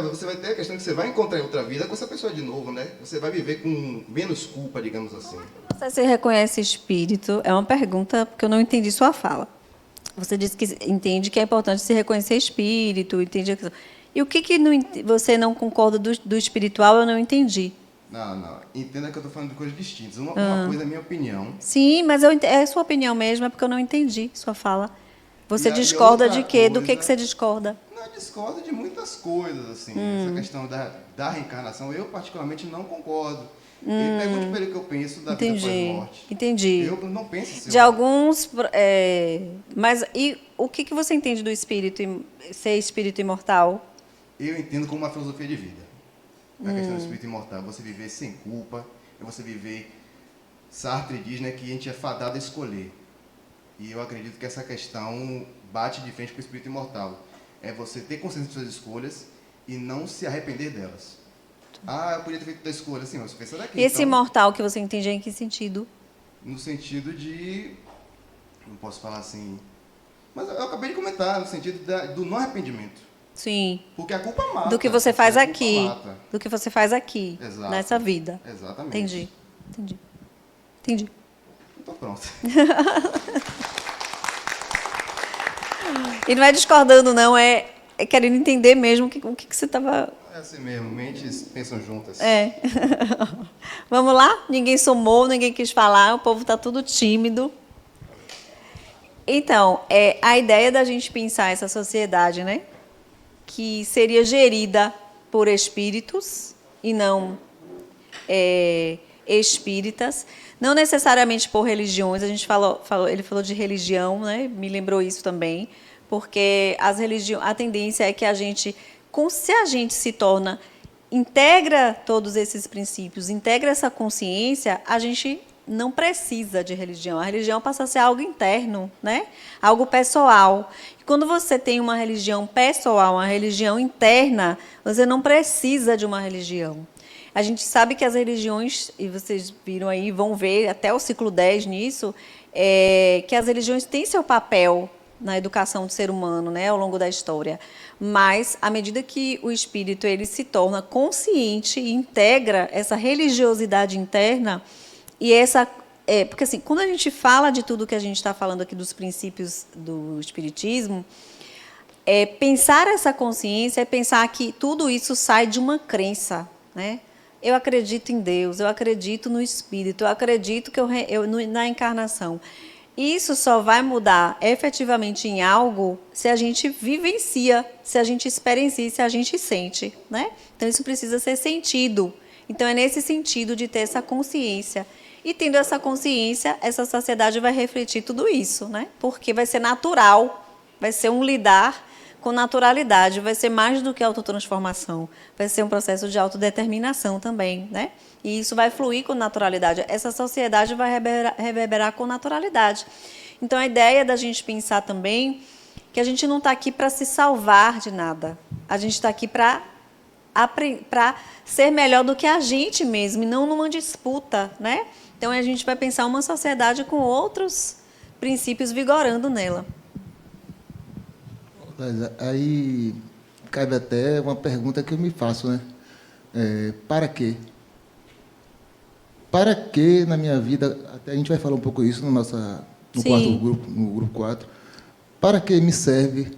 você vai ter a questão que você vai encontrar em outra vida com essa pessoa de novo, né? Você vai viver com menos culpa, digamos assim. Você se reconhece espírito? É uma pergunta porque eu não entendi sua fala. Você disse que entende que é importante se reconhecer espírito, entende? E o que você não concorda do espiritual? Eu não entendi. Não. Entenda que eu estou falando de coisas distintas. Uma coisa é a minha opinião. Sim, mas é sua opinião mesmo, é porque eu não entendi sua fala. Você E discorda outra de quê? Do coisa- que você discorda? Não, eu discordo de muitas coisas, assim. Essa questão da reencarnação, eu particularmente não concordo. E pergunte para ele o que eu penso da vida após a morte. Entendi. Eu não penso assim. De alguns... mas e o que você entende do espírito, ser espírito imortal? Eu entendo como uma filosofia de vida. A questão do espírito imortal. Você viver sem culpa, é você viver... Sartre diz, né, que a gente é fadado a escolher. E eu acredito que essa questão bate de frente com o espírito imortal. É você ter consciência de suas escolhas e não se arrepender delas. Eu podia ter feito da escolha, assim, mas pensa daqui. E esse então, imortal que você entende é em que sentido? no sentido de... Não posso falar assim... Mas eu acabei de comentar, no sentido do não arrependimento. Sim. Porque a culpa mata. Do que você faz A culpa aqui. mata. Do que você faz aqui, Exato. nessa vida. Exatamente. Entendi. Então pronto. E não é discordando, não, é querendo entender mesmo o que você estava... É assim mesmo, mentes pensam juntas. Vamos lá? Ninguém somou, ninguém quis falar, o povo está tudo tímido. Então, a ideia da gente pensar essa sociedade, né, que seria gerida por espíritos e não espíritas, não necessariamente por religiões. A gente ele falou de religião, né, me lembrou isso também, porque a tendência é que se a gente se torna, integra todos esses princípios, integra essa consciência, a gente não precisa de religião. A religião passa a ser algo interno, né? Algo pessoal. E quando você tem uma religião pessoal, uma religião interna, você não precisa de uma religião. A gente sabe que as religiões, e vocês viram aí, vão ver até o ciclo 10 nisso, que as religiões têm seu papel na educação do ser humano, né, ao longo da história. Mas, à medida que o espírito ele se torna consciente e integra essa religiosidade interna, e porque assim, quando a gente fala de tudo que a gente está falando aqui dos princípios do espiritismo, pensar essa consciência é pensar que tudo isso sai de uma crença, né? Eu acredito em Deus, eu acredito no espírito, eu acredito na encarnação. Isso só vai mudar efetivamente em algo se a gente vivencia, se a gente experiencia, se a gente sente, né? Então, isso precisa ser sentido. Então, é nesse sentido de ter essa consciência. E, tendo essa consciência, essa sociedade vai refletir tudo isso, né? Porque vai ser natural, vai ser um lidar com naturalidade, vai ser mais do que autotransformação, vai ser um processo de autodeterminação também, né? E isso vai fluir com naturalidade. Essa sociedade vai reverberar com naturalidade. Então, a ideia da gente pensar também que a gente não está aqui para se salvar de nada. A gente está aqui para ser melhor do que a gente mesmo, e não numa disputa, né? Então, a gente vai pensar uma sociedade com outros princípios vigorando nela. Aí cabe até uma pergunta que eu me faço, né? Para quê? Para que na minha vida, até a gente vai falar um pouco isso no quarto grupo, no grupo 4, para que me serve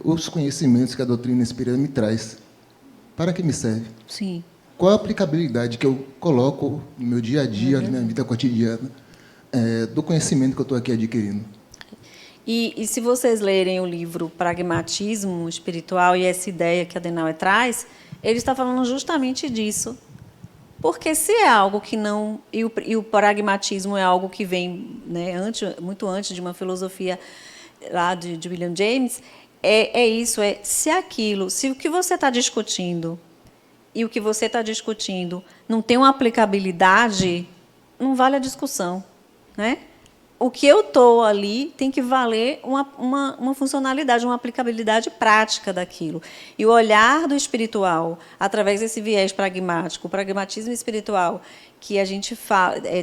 os conhecimentos que a doutrina espírita me traz? Para que me serve? Sim. Qual a aplicabilidade que eu coloco no meu dia a dia, na minha vida cotidiana, do conhecimento que eu estou aqui adquirindo? E se vocês lerem o livro Pragmatismo Espiritual e essa ideia que a Adenauer traz, ele está falando justamente disso. Porque se é algo que não... E o pragmatismo é algo que vem, né, muito antes de uma filosofia lá de William James, se o que você está discutindo e o que você está discutindo não tem uma aplicabilidade, não vale a discussão, né? o que eu estou ali tem que valer uma funcionalidade, uma aplicabilidade prática daquilo. E o olhar do espiritual, através desse viés pragmático, o pragmatismo espiritual, que a gente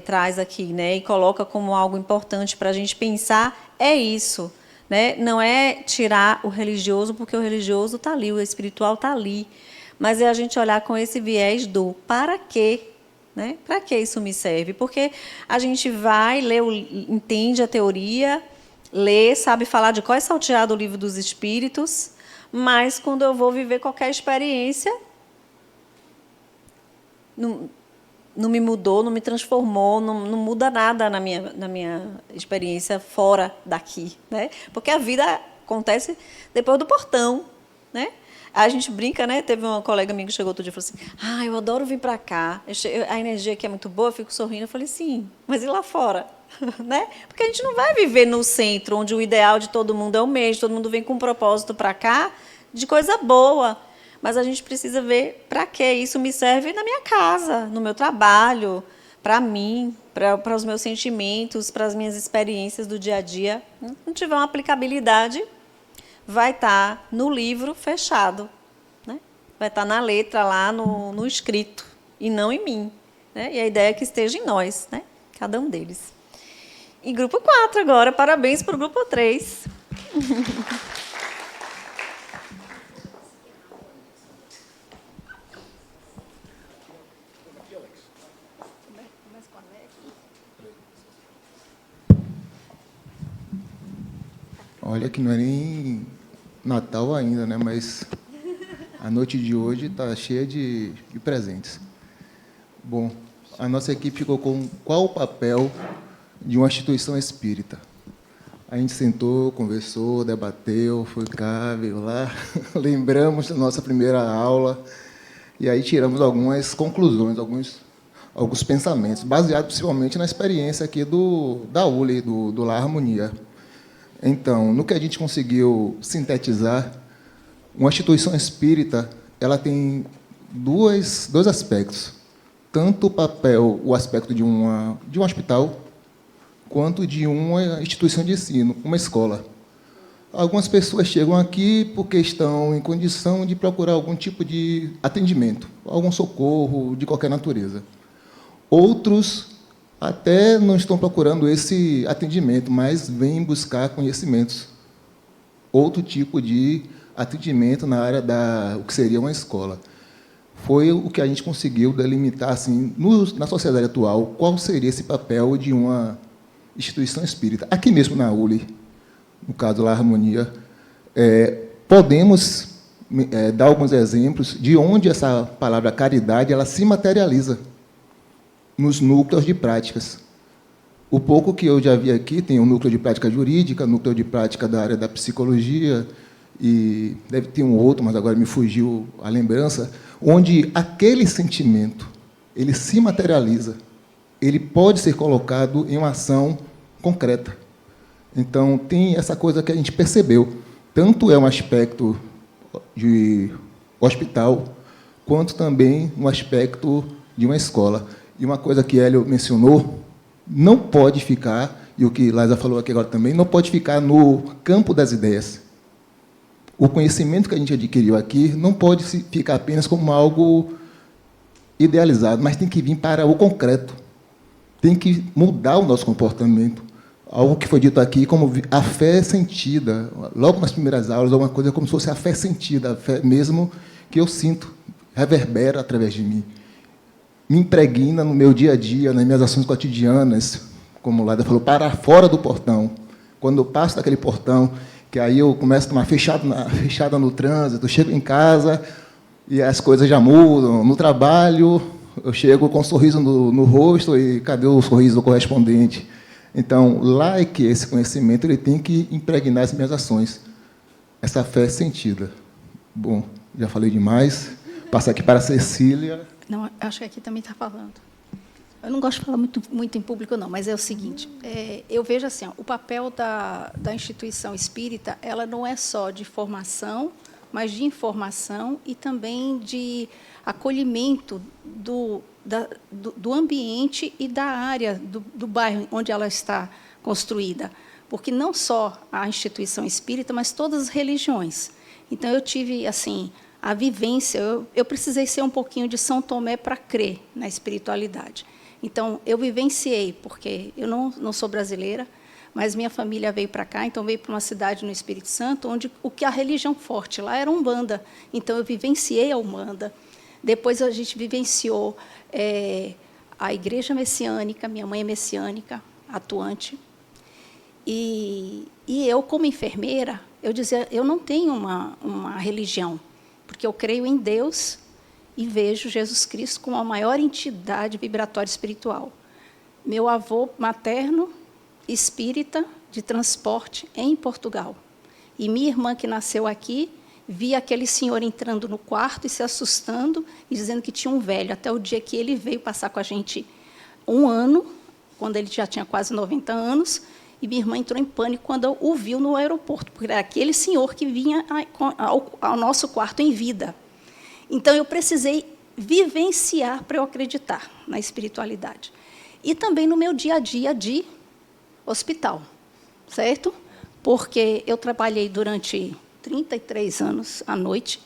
traz aqui, né, e coloca como algo importante para a gente pensar, é isso. Né? Não é tirar o religioso, porque o religioso está ali, o espiritual está ali. Mas é a gente olhar com esse viés do para quê? Né? Para que isso me serve? Porque a gente vai, lê, entende a teoria, lê, sabe falar de qual é salteado o livro dos espíritos, mas quando eu vou viver qualquer experiência, não me mudou, não me transformou, não muda nada na minha experiência fora daqui. Né? Porque a vida acontece depois do portão. Né? A gente brinca, né? Teve uma colega minha que chegou outro dia e falou assim, eu adoro vir para cá, a energia aqui é muito boa, eu fico sorrindo. Eu falei, sim, mas e lá fora? Né? Porque a gente não vai viver no centro, onde o ideal de todo mundo é o mesmo, todo mundo vem com um propósito para cá, de coisa boa. Mas a gente precisa ver para que isso me serve na minha casa, no meu trabalho, para mim, para os meus sentimentos, para as minhas experiências do dia a dia. Se não tiver uma aplicabilidade, vai estar no livro fechado, né? Vai estar na letra, lá no escrito, e não em mim. Né? E a ideia é que esteja em nós, né? Cada um deles. E grupo 4 agora, parabéns para o grupo 3. Olha que não é nem Natal ainda, né? Mas a noite de hoje está cheia de presentes. Bom, a nossa equipe ficou com qual o papel de uma instituição espírita? A gente sentou, conversou, debateu, foi cá, veio lá, lembramos da nossa primeira aula e aí tiramos algumas conclusões, alguns pensamentos, baseados principalmente na experiência aqui da ULE, do Lar Harmonia. Então, no que a gente conseguiu sintetizar, uma instituição espírita ela tem dois aspectos. Tanto o aspecto de um hospital, quanto de uma instituição de ensino, uma escola. Algumas pessoas chegam aqui porque estão em condição de procurar algum tipo de atendimento, algum socorro de qualquer natureza. Outros até não estão procurando esse atendimento, mas vêm buscar conhecimentos. Outro tipo de atendimento na área o que seria uma escola. Foi o que a gente conseguiu delimitar, assim, na sociedade atual, qual seria esse papel de uma instituição espírita. Aqui mesmo na ULE, no caso da Harmonia, podemos dar alguns exemplos de onde essa palavra caridade ela se materializa nos núcleos de práticas. O pouco que eu já vi aqui, tem um núcleo de prática jurídica, núcleo de prática da área da psicologia, e deve ter um outro, mas agora me fugiu a lembrança, onde aquele sentimento ele se materializa, ele pode ser colocado em uma ação concreta. Então, tem essa coisa que a gente percebeu. Tanto é um aspecto de hospital, quanto também um aspecto de uma escola. E uma coisa que Hélio mencionou, não pode ficar, e o que Laisa falou aqui agora também, não pode ficar no campo das ideias. O conhecimento que a gente adquiriu aqui não pode ficar apenas como algo idealizado, mas tem que vir para o concreto. Tem que mudar o nosso comportamento. Algo que foi dito aqui como a fé sentida. Logo nas primeiras aulas, alguma coisa como se fosse a fé sentida, a fé mesmo que eu sinto, reverbera através de mim. Me impregna no meu dia a dia, nas minhas ações cotidianas, como o Lada falou, para fora do portão. Quando eu passo daquele portão, que aí eu começo a tomar fechada no trânsito, eu chego em casa e as coisas já mudam. No trabalho, eu chego com um sorriso no rosto e cadê o sorriso do correspondente? Então, lá é que esse conhecimento ele tem que impregnar as minhas ações. Essa fé sentida. Bom, já falei demais. Passar aqui para a Cecília. Não, acho que aqui também está falando. Eu não gosto de falar muito em público, não, mas é o seguinte, eu vejo assim, o papel da instituição espírita, ela não é só de formação, mas de informação e também de acolhimento do ambiente e da área do bairro onde ela está construída, porque não só a instituição espírita, mas todas as religiões. Então, eu tive assim a vivência, eu precisei ser um pouquinho de São Tomé para crer na espiritualidade. Então, eu vivenciei, porque eu não sou brasileira, mas minha família veio para cá, então veio para uma cidade no Espírito Santo, onde o que a religião forte lá era a Umbanda. Então, eu vivenciei a Umbanda. Depois, a gente vivenciou a Igreja Messiânica, minha mãe é messiânica, atuante. E eu, como enfermeira, eu dizia, eu não tenho uma religião, porque eu creio em Deus e vejo Jesus Cristo como a maior entidade vibratória espiritual. Meu avô materno, espírita de transporte em Portugal. E minha irmã, que nasceu aqui, via aquele senhor entrando no quarto e se assustando e dizendo que tinha um velho, até o dia que ele veio passar com a gente 1 ano, quando ele já tinha quase 90 anos, e minha irmã entrou em pânico quando o viu no aeroporto, porque era aquele senhor que vinha ao nosso quarto em vida. Então, eu precisei vivenciar para eu acreditar na espiritualidade. E também no meu dia a dia de hospital, certo? Porque eu trabalhei durante 33 anos à noite,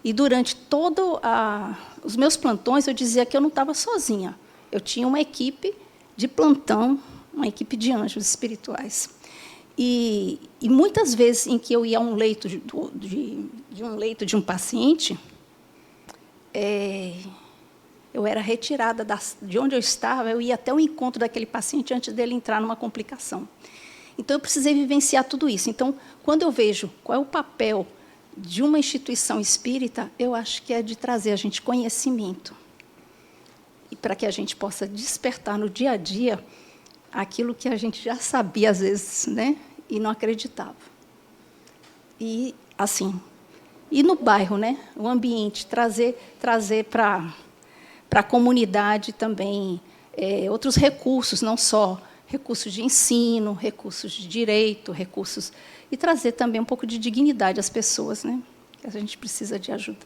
e durante todos os meus plantões, eu dizia que eu não estava sozinha. Eu tinha uma equipe de plantão, uma equipe de anjos espirituais. E muitas vezes em que eu ia a um leito de um paciente, eu era retirada de onde eu estava, eu ia até o encontro daquele paciente antes dele entrar numa complicação. Então, eu precisei vivenciar tudo isso. Então, quando eu vejo qual é o papel de uma instituição espírita, eu acho que é de trazer a gente conhecimento, e para que a gente possa despertar no dia a dia aquilo que a gente já sabia, às vezes, né, e não acreditava. E, assim, e no bairro, né, o ambiente, trazer para a comunidade também outros recursos, não só recursos de ensino, recursos de direito, recursos... E trazer também um pouco de dignidade às pessoas, né? Que a gente precisa de ajuda.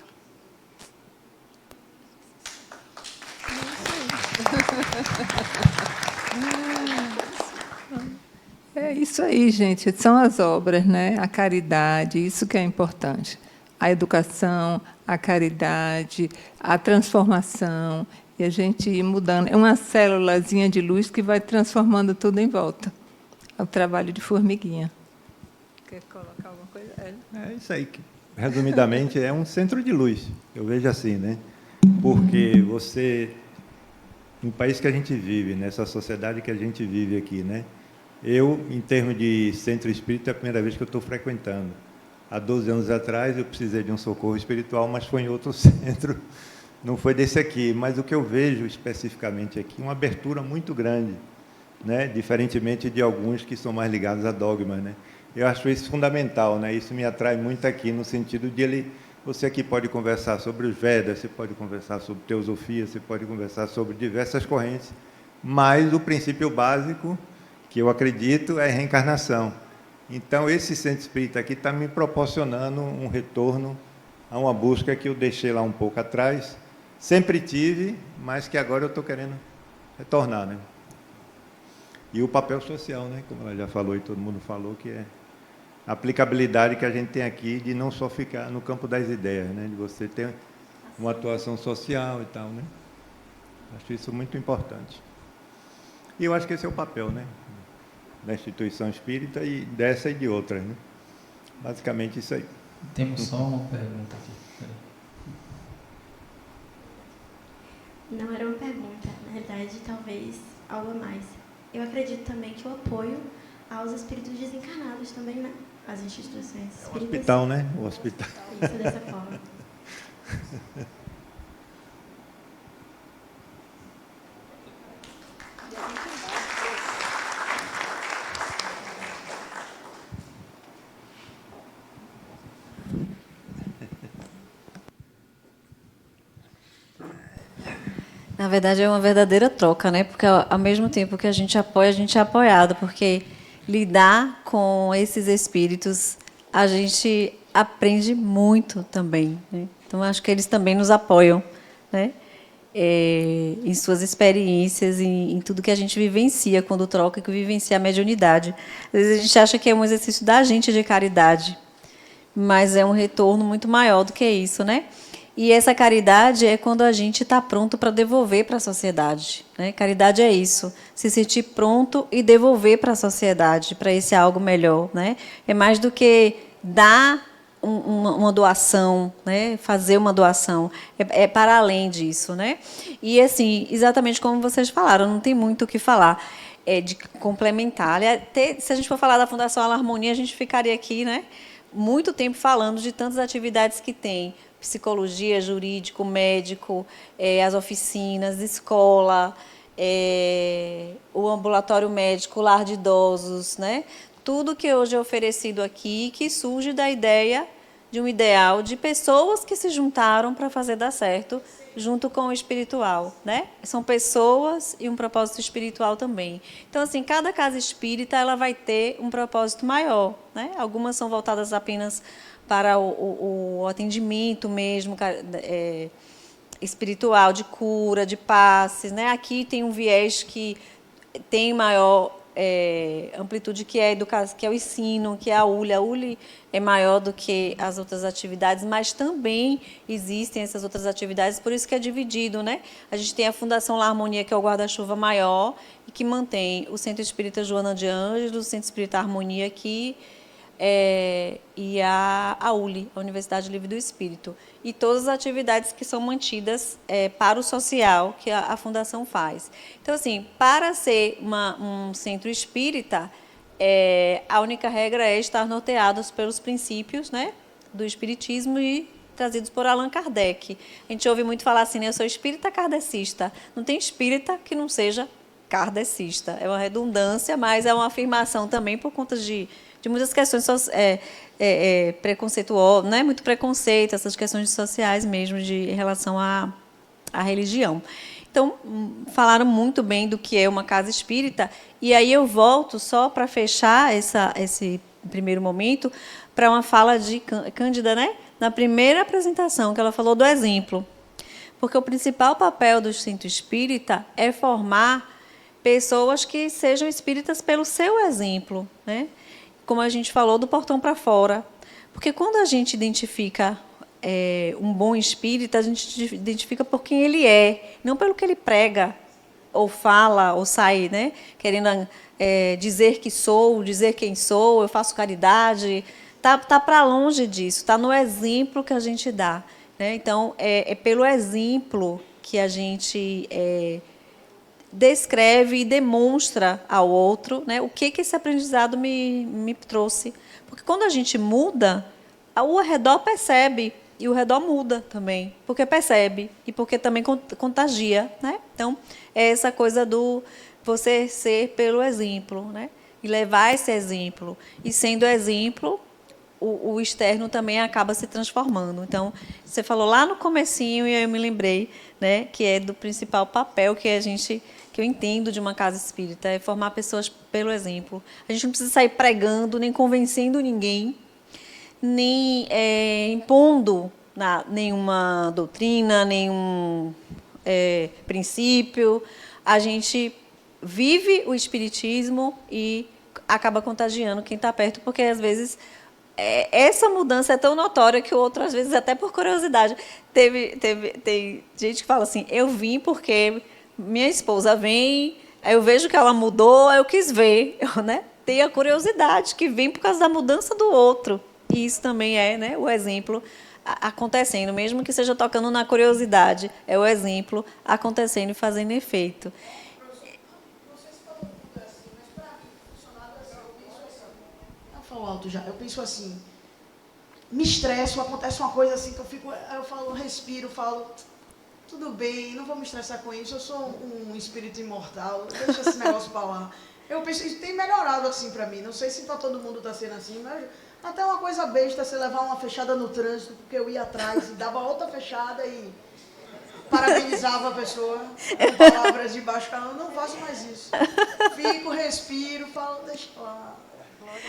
É isso aí, gente. São as obras, né? A caridade, isso que é importante. A educação, a caridade, a transformação, e a gente ir mudando. É uma célulazinha de luz que vai transformando tudo em volta. É o trabalho de formiguinha. Quer colocar alguma coisa? É isso aí. Resumidamente, é um centro de luz. Eu vejo assim, né? Porque você, no país que a gente vive, nessa sociedade que a gente vive aqui, né? Eu, em termos de centro espírita, é a primeira vez que eu estou frequentando. Há 12 anos atrás, eu precisei de um socorro espiritual, mas foi em outro centro. Não foi desse aqui, mas o que eu vejo especificamente aqui, uma abertura muito grande, né? Diferentemente de alguns que são mais ligados a dogmas, né? Eu acho isso fundamental, né? Isso me atrai muito aqui, no sentido de você aqui pode conversar sobre os Vedas, você pode conversar sobre teosofia, você pode conversar sobre diversas correntes, mas o princípio básico que eu acredito é a reencarnação. Então, esse centro espírita aqui está me proporcionando um retorno a uma busca que eu deixei lá um pouco atrás. Sempre tive, mas que agora eu estou querendo retornar, né? E o papel social, né? Como ela já falou e todo mundo falou, que é a aplicabilidade que a gente tem aqui de não só ficar no campo das ideias, né? De você ter uma atuação social e tal, né? Acho isso muito importante. E eu acho que esse é o papel, né? Da instituição espírita e dessa e de outras, né? Basicamente isso aí. Temos só uma pergunta aqui. Não era uma pergunta, na realidade, talvez algo a mais. Eu acredito também que o apoio aos espíritos desencarnados também, né? As instituições espíritas. O hospital, né? O hospital. Isso, dessa forma. Na verdade, é uma verdadeira troca, né? Porque ao mesmo tempo que a gente apoia, a gente é apoiado, porque lidar com esses espíritos, a gente aprende muito também, né? Então, acho que eles também nos apoiam, né? em suas experiências, em tudo que a gente vivencia quando troca, que vivencia a mediunidade. Às vezes a gente acha que é um exercício da gente de caridade, mas é um retorno muito maior do que isso, né? E essa caridade é quando a gente está pronto para devolver para a sociedade, né? Caridade é isso, se sentir pronto e devolver para a sociedade, para esse algo melhor, né? É mais do que dar uma doação, né? Fazer uma doação, é para além disso, né? E assim, exatamente como vocês falaram, não tem muito o que falar, de complementar. Aliás, se a gente for falar da Fundação Ala Harmonia, a gente ficaria aqui, né, muito tempo falando de tantas atividades que tem: psicologia, jurídico, médico, as oficinas, escola, o ambulatório médico, o lar de idosos, né? Tudo que hoje é oferecido aqui, que surge da ideia de um ideal de pessoas que se juntaram para fazer dar certo, junto com o espiritual, né? São pessoas e um propósito espiritual também. Então, assim, cada casa espírita ela vai ter um propósito maior, né? Algumas são voltadas apenas para o atendimento mesmo, espiritual, de cura, de passes, né? Aqui tem um viés que tem maior amplitude, que é a educação, que é o ensino, que é a ULI. A ULI é maior do que as outras atividades, mas também existem essas outras atividades, por isso que é dividido, né? A gente tem a Fundação La Harmonia, que é o guarda-chuva maior, e que mantém o Centro Espírita Joana de Ângelos, o Centro Espírita Harmonia aqui, e a ULI, a Universidade Livre do Espírito. E todas as atividades que são mantidas para o social, que a Fundação faz. Então, assim, para ser um centro espírita, a única regra é estar norteados pelos princípios, né, do Espiritismo e trazidos por Allan Kardec. A gente ouve muito falar assim, né, eu sou espírita kardecista. Não tem espírita que não seja kardecista. É uma redundância, mas é uma afirmação também por conta de muitas questões preconceituosas, não é muito preconceito, essas questões sociais mesmo, em relação à religião. Então, falaram muito bem do que é uma casa espírita, e aí eu volto, só para fechar esse primeiro momento, para uma fala de Cândida, né? Na primeira apresentação, que ela falou do exemplo. Porque o principal papel do centro espírita é formar pessoas que sejam espíritas pelo seu exemplo, né? Como a gente falou, do portão para fora. Porque quando a gente identifica um bom espírita, a gente identifica por quem ele é, não pelo que ele prega, ou fala, ou sai, né, querendo dizer que sou, dizer quem sou, eu faço caridade. Tá para longe disso, está no exemplo que a gente dá, né? Então, é pelo exemplo que a gente descreve e demonstra ao outro, né, o que esse aprendizado me trouxe. Porque quando a gente muda, o redor percebe, e o redor muda também, porque percebe e porque também contagia, né? Então, é essa coisa do você ser pelo exemplo, né? E levar esse exemplo. E sendo exemplo, o externo também acaba se transformando. Então, você falou lá no comecinho, e eu me lembrei, né, que é do principal papel que eu entendo de uma casa espírita, é formar pessoas pelo exemplo. A gente não precisa sair pregando, nem convencendo ninguém, nem impondo nenhuma doutrina, nenhum princípio. A gente vive o espiritismo e acaba contagiando quem está perto, porque, às vezes, essa mudança é tão notória que o outro, às vezes, até por curiosidade. Tem gente que fala assim, eu vim porque minha esposa vem, aí eu vejo que ela mudou, eu quis ver, né? Tem a curiosidade que vem por causa da mudança do outro. E isso também é, né, o exemplo acontecendo, mesmo que seja tocando na curiosidade, é o exemplo acontecendo e fazendo efeito. Alto já. Eu penso assim, me estresso, acontece uma coisa assim que eu falo, respiro, falo, tudo bem, não vou me estressar com isso, eu sou um espírito imortal, deixa esse negócio para lá. Eu penso, isso tem melhorado assim para mim, não sei se para todo mundo está sendo assim, mas até uma coisa besta, você levar uma fechada no trânsito, porque eu ia atrás e dava outra fechada e parabenizava a pessoa com palavras de baixo calão, não faço mais isso. Fico, respiro, falo, deixa lá.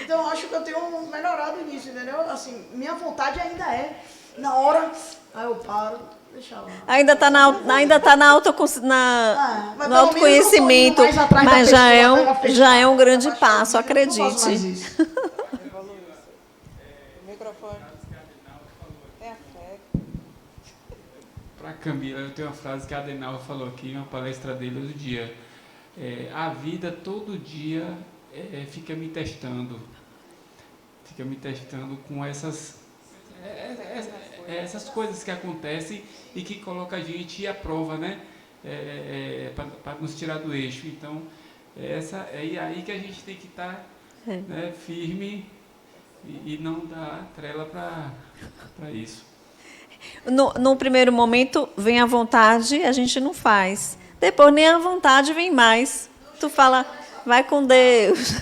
Então, acho que eu tenho melhorado nisso, entendeu? Assim, minha vontade ainda é, na hora, aí eu paro, Ainda está no autoconhecimento, mas já é um grande passo, acredite. Para Camila, eu tenho uma frase que a Adenauer falou aqui em uma palestra dele outro dia. A vida todo dia fica me testando com essas coisas que acontecem e que colocam a gente à prova, né? Para nos tirar do eixo. Então, é aí que a gente tem que estar né, firme e não dar trela para isso. No primeiro momento, vem a vontade, a gente não faz. Depois, nem a vontade vem mais. Tu fala, vai com Deus.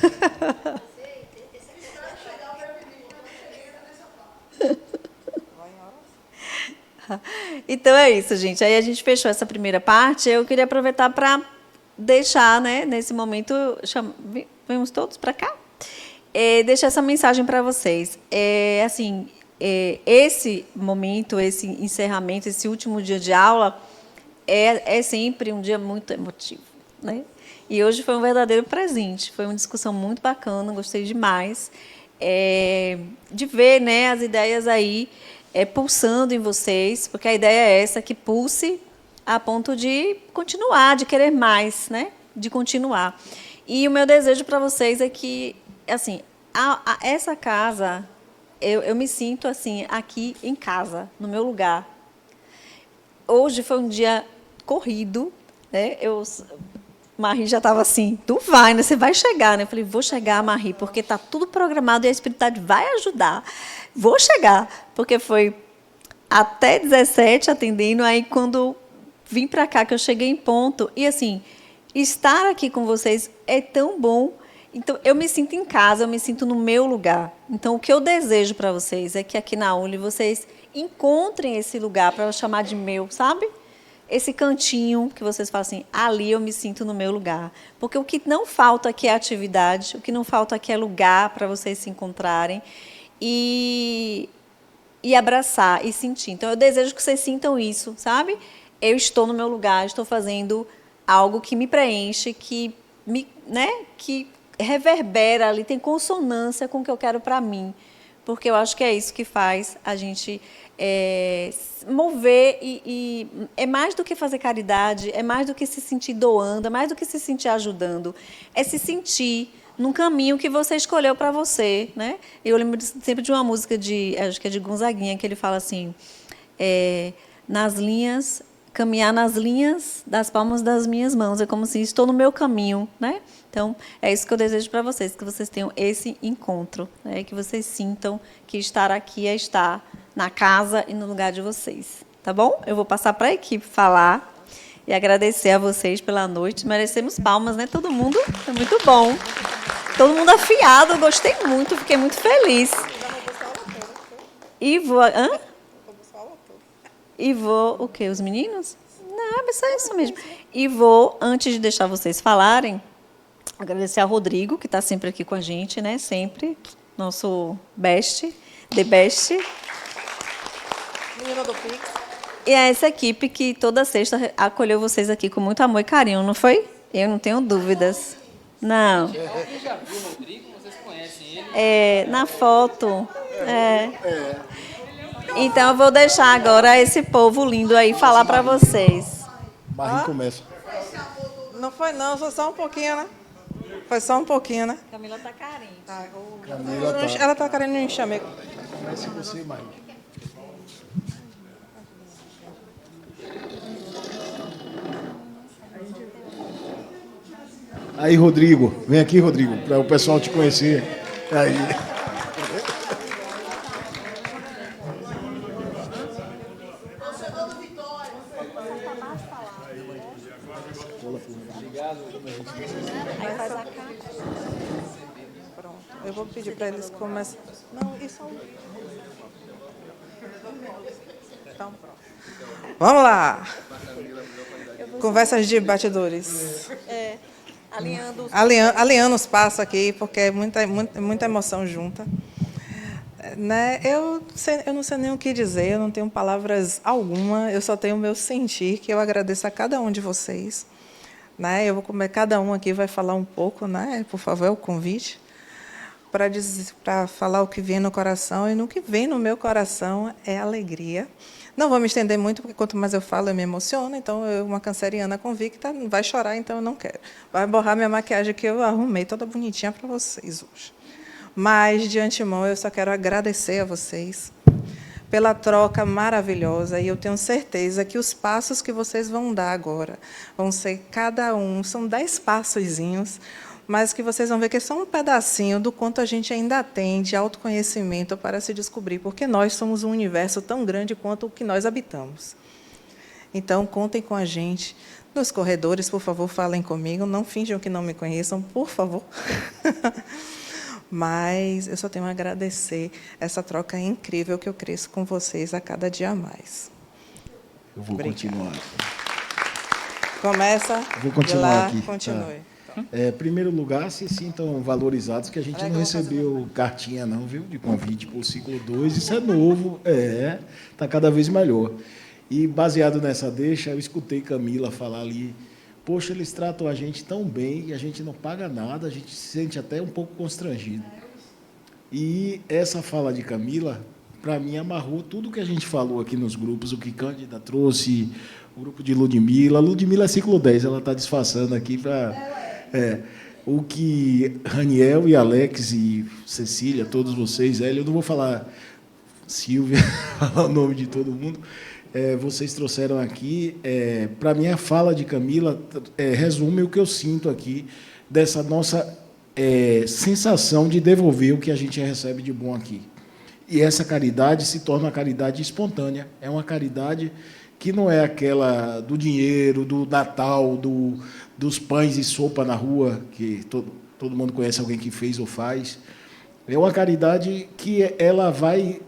Então é isso, gente. Aí a gente fechou essa primeira parte. Eu queria aproveitar para deixar, né, nesse momento, vamos todos para cá, deixar essa mensagem para vocês. Esse momento, esse encerramento, esse último dia de aula é sempre um dia muito emotivo, né? E hoje foi um verdadeiro presente. Foi uma discussão muito bacana, gostei demais de ver, né, as ideias aí pulsando em vocês, porque a ideia é essa, que pulse a ponto de continuar, de querer mais, né? De continuar. E o meu desejo para vocês é que, assim, essa casa, eu me sinto assim, aqui em casa, no meu lugar. Hoje foi um dia corrido, né? Marie já estava assim, tu vai, né? Você vai chegar, né? Eu falei, vou chegar, Marie, porque está tudo programado e a espiritualidade vai ajudar. Vou chegar, porque foi até 17 atendendo, aí quando vim para cá, que eu cheguei em ponto, e assim, estar aqui com vocês é tão bom. Então, eu me sinto em casa, eu me sinto no meu lugar. Então, o que eu desejo para vocês é que aqui na ULI vocês encontrem esse lugar para eu chamar de meu, sabe? Esse cantinho que vocês falam assim, ali eu me sinto no meu lugar. Porque o que não falta aqui é atividade, o que não falta aqui é lugar para vocês se encontrarem e abraçar e sentir. Então, eu desejo que vocês sintam isso, sabe? Eu estou no meu lugar, estou fazendo algo que me preenche, que reverbera ali, tem consonância com o que eu quero para mim. Porque eu acho que é isso que faz a gente mover e é mais do que fazer caridade, é mais do que se sentir doando, é mais do que se sentir ajudando, é se sentir num caminho que você escolheu para você, né? Eu lembro sempre de uma música acho que é de Gonzaguinha, que ele fala assim, caminhar nas linhas das palmas das minhas mãos, é como se estou no meu caminho, né? Então, é isso que eu desejo para vocês, que vocês tenham esse encontro, né? Que vocês sintam que estar aqui é estar na casa e no lugar de vocês, tá bom? Eu vou passar para a equipe falar e agradecer a vocês pela noite. Merecemos palmas, né? Todo mundo, é muito bom. Todo mundo afiado, gostei muito, fiquei muito feliz. E vou... E vou... O quê? Os meninos? Não, mas é isso mesmo. E vou, antes de deixar vocês falarem, agradecer ao Rodrigo, que está sempre aqui com a gente, né? Sempre. Nosso best, the best. Menina do Pix. E é essa equipe que toda sexta acolheu vocês aqui com muito amor e carinho, não foi? Eu não tenho dúvidas. Não. Você já viu o Rodrigo? Vocês conhecem ele? Na foto. Então, eu vou deixar agora esse povo lindo aí falar para vocês. Marie começa. Não foi não, foi só um pouquinho, né? Foi só um pouquinho, né? Camila tá carente. Ela tá querendo me chamar. Comece você, Marie. Aí, Rodrigo. Vem aqui, Rodrigo, para o pessoal te conhecer. Aí. Pronto. Eu vou pedir para eles começarem. Não, isso é um... Então, pronto. Vamos lá. Conversas de batidores. Alinhando os passos aqui, porque é muita emoção junta. Né, eu não sei nem o que dizer, eu não tenho palavras alguma, eu só tenho o meu sentir, que eu agradeço a cada um de vocês. Né, eu vou comer, cada um aqui vai falar um pouco, né, por favor, é o convite, para falar o que vem no coração, e no que vem no meu coração é alegria. Não vou me estender muito, porque quanto mais eu falo, eu me emociono, então eu, uma canceriana convicta, vai chorar, então eu não quero. Vai borrar minha maquiagem que eu arrumei toda bonitinha para vocês hoje. Mas, de antemão, eu só quero agradecer a vocês pela troca maravilhosa, e eu tenho certeza que os passos que vocês vão dar agora vão ser cada um, são 10 passozinhos, mas que vocês vão ver que é só um pedacinho do quanto a gente ainda tem de autoconhecimento para se descobrir, porque nós somos um universo tão grande quanto o que nós habitamos. Então, contem com a gente. Nos corredores, por favor, falem comigo, não finjam que não me conheçam, por favor. Mas eu só tenho a agradecer essa troca incrível que eu cresço com vocês a cada dia a mais. Eu vou Obrigada. continuar. Começa Vou continuar de lá, aqui. continue. Tá. Em primeiro lugar, se sintam valorizados, que a gente não recebeu cartinha não, viu, de convite para o ciclo 2, isso é novo, está cada vez melhor. E, baseado nessa deixa, eu escutei Camila falar ali, poxa, eles tratam a gente tão bem e a gente não paga nada, a gente se sente até um pouco constrangido. E essa fala de Camila, para mim, amarrou tudo que a gente falou aqui nos grupos, o que Cândida trouxe, o grupo de Ludmila. Ludmila é ciclo 10, ela está disfarçando aqui para... o que Raniel e Alex e Cecília, todos vocês, Hélio, eu não vou falar Silvia, falar o nome de todo mundo, vocês trouxeram aqui. Para mim, a fala de Camila resume o que eu sinto aqui, dessa nossa sensação de devolver o que a gente recebe de bom aqui. E essa caridade se torna uma caridade espontânea, é uma caridade que não é aquela do dinheiro, do Natal, dos pães e sopa na rua, que todo mundo conhece alguém que fez ou faz. É uma caridade que ela vai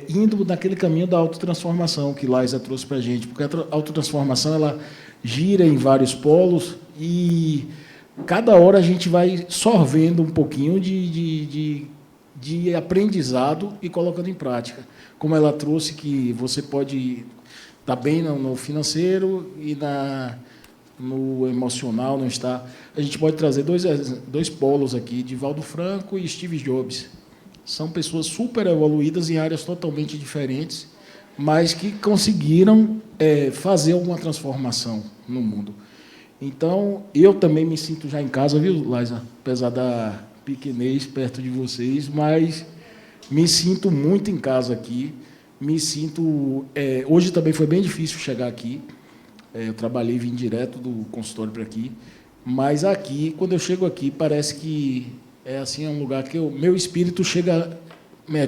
indo naquele caminho da autotransformação que Laisa trouxe para a gente, porque a autotransformação ela gira em vários polos e cada hora a gente vai sorvendo um pouquinho de aprendizado e colocando em prática. Como ela trouxe, que você pode estar bem no financeiro e no emocional, não está. A gente pode trazer dois polos aqui, de Valdo Franco e Steve Jobs. São pessoas super evoluídas em áreas totalmente diferentes, mas que conseguiram fazer alguma transformação no mundo. Então, eu também me sinto já em casa, viu, Laisa? Apesar da pequenez perto de vocês, mas me sinto muito em casa aqui. Me sinto... hoje também foi bem difícil chegar aqui. Eu trabalhei, vim direto do consultório para aqui, mas aqui, quando eu chego aqui, parece que é um lugar que meu espírito chega,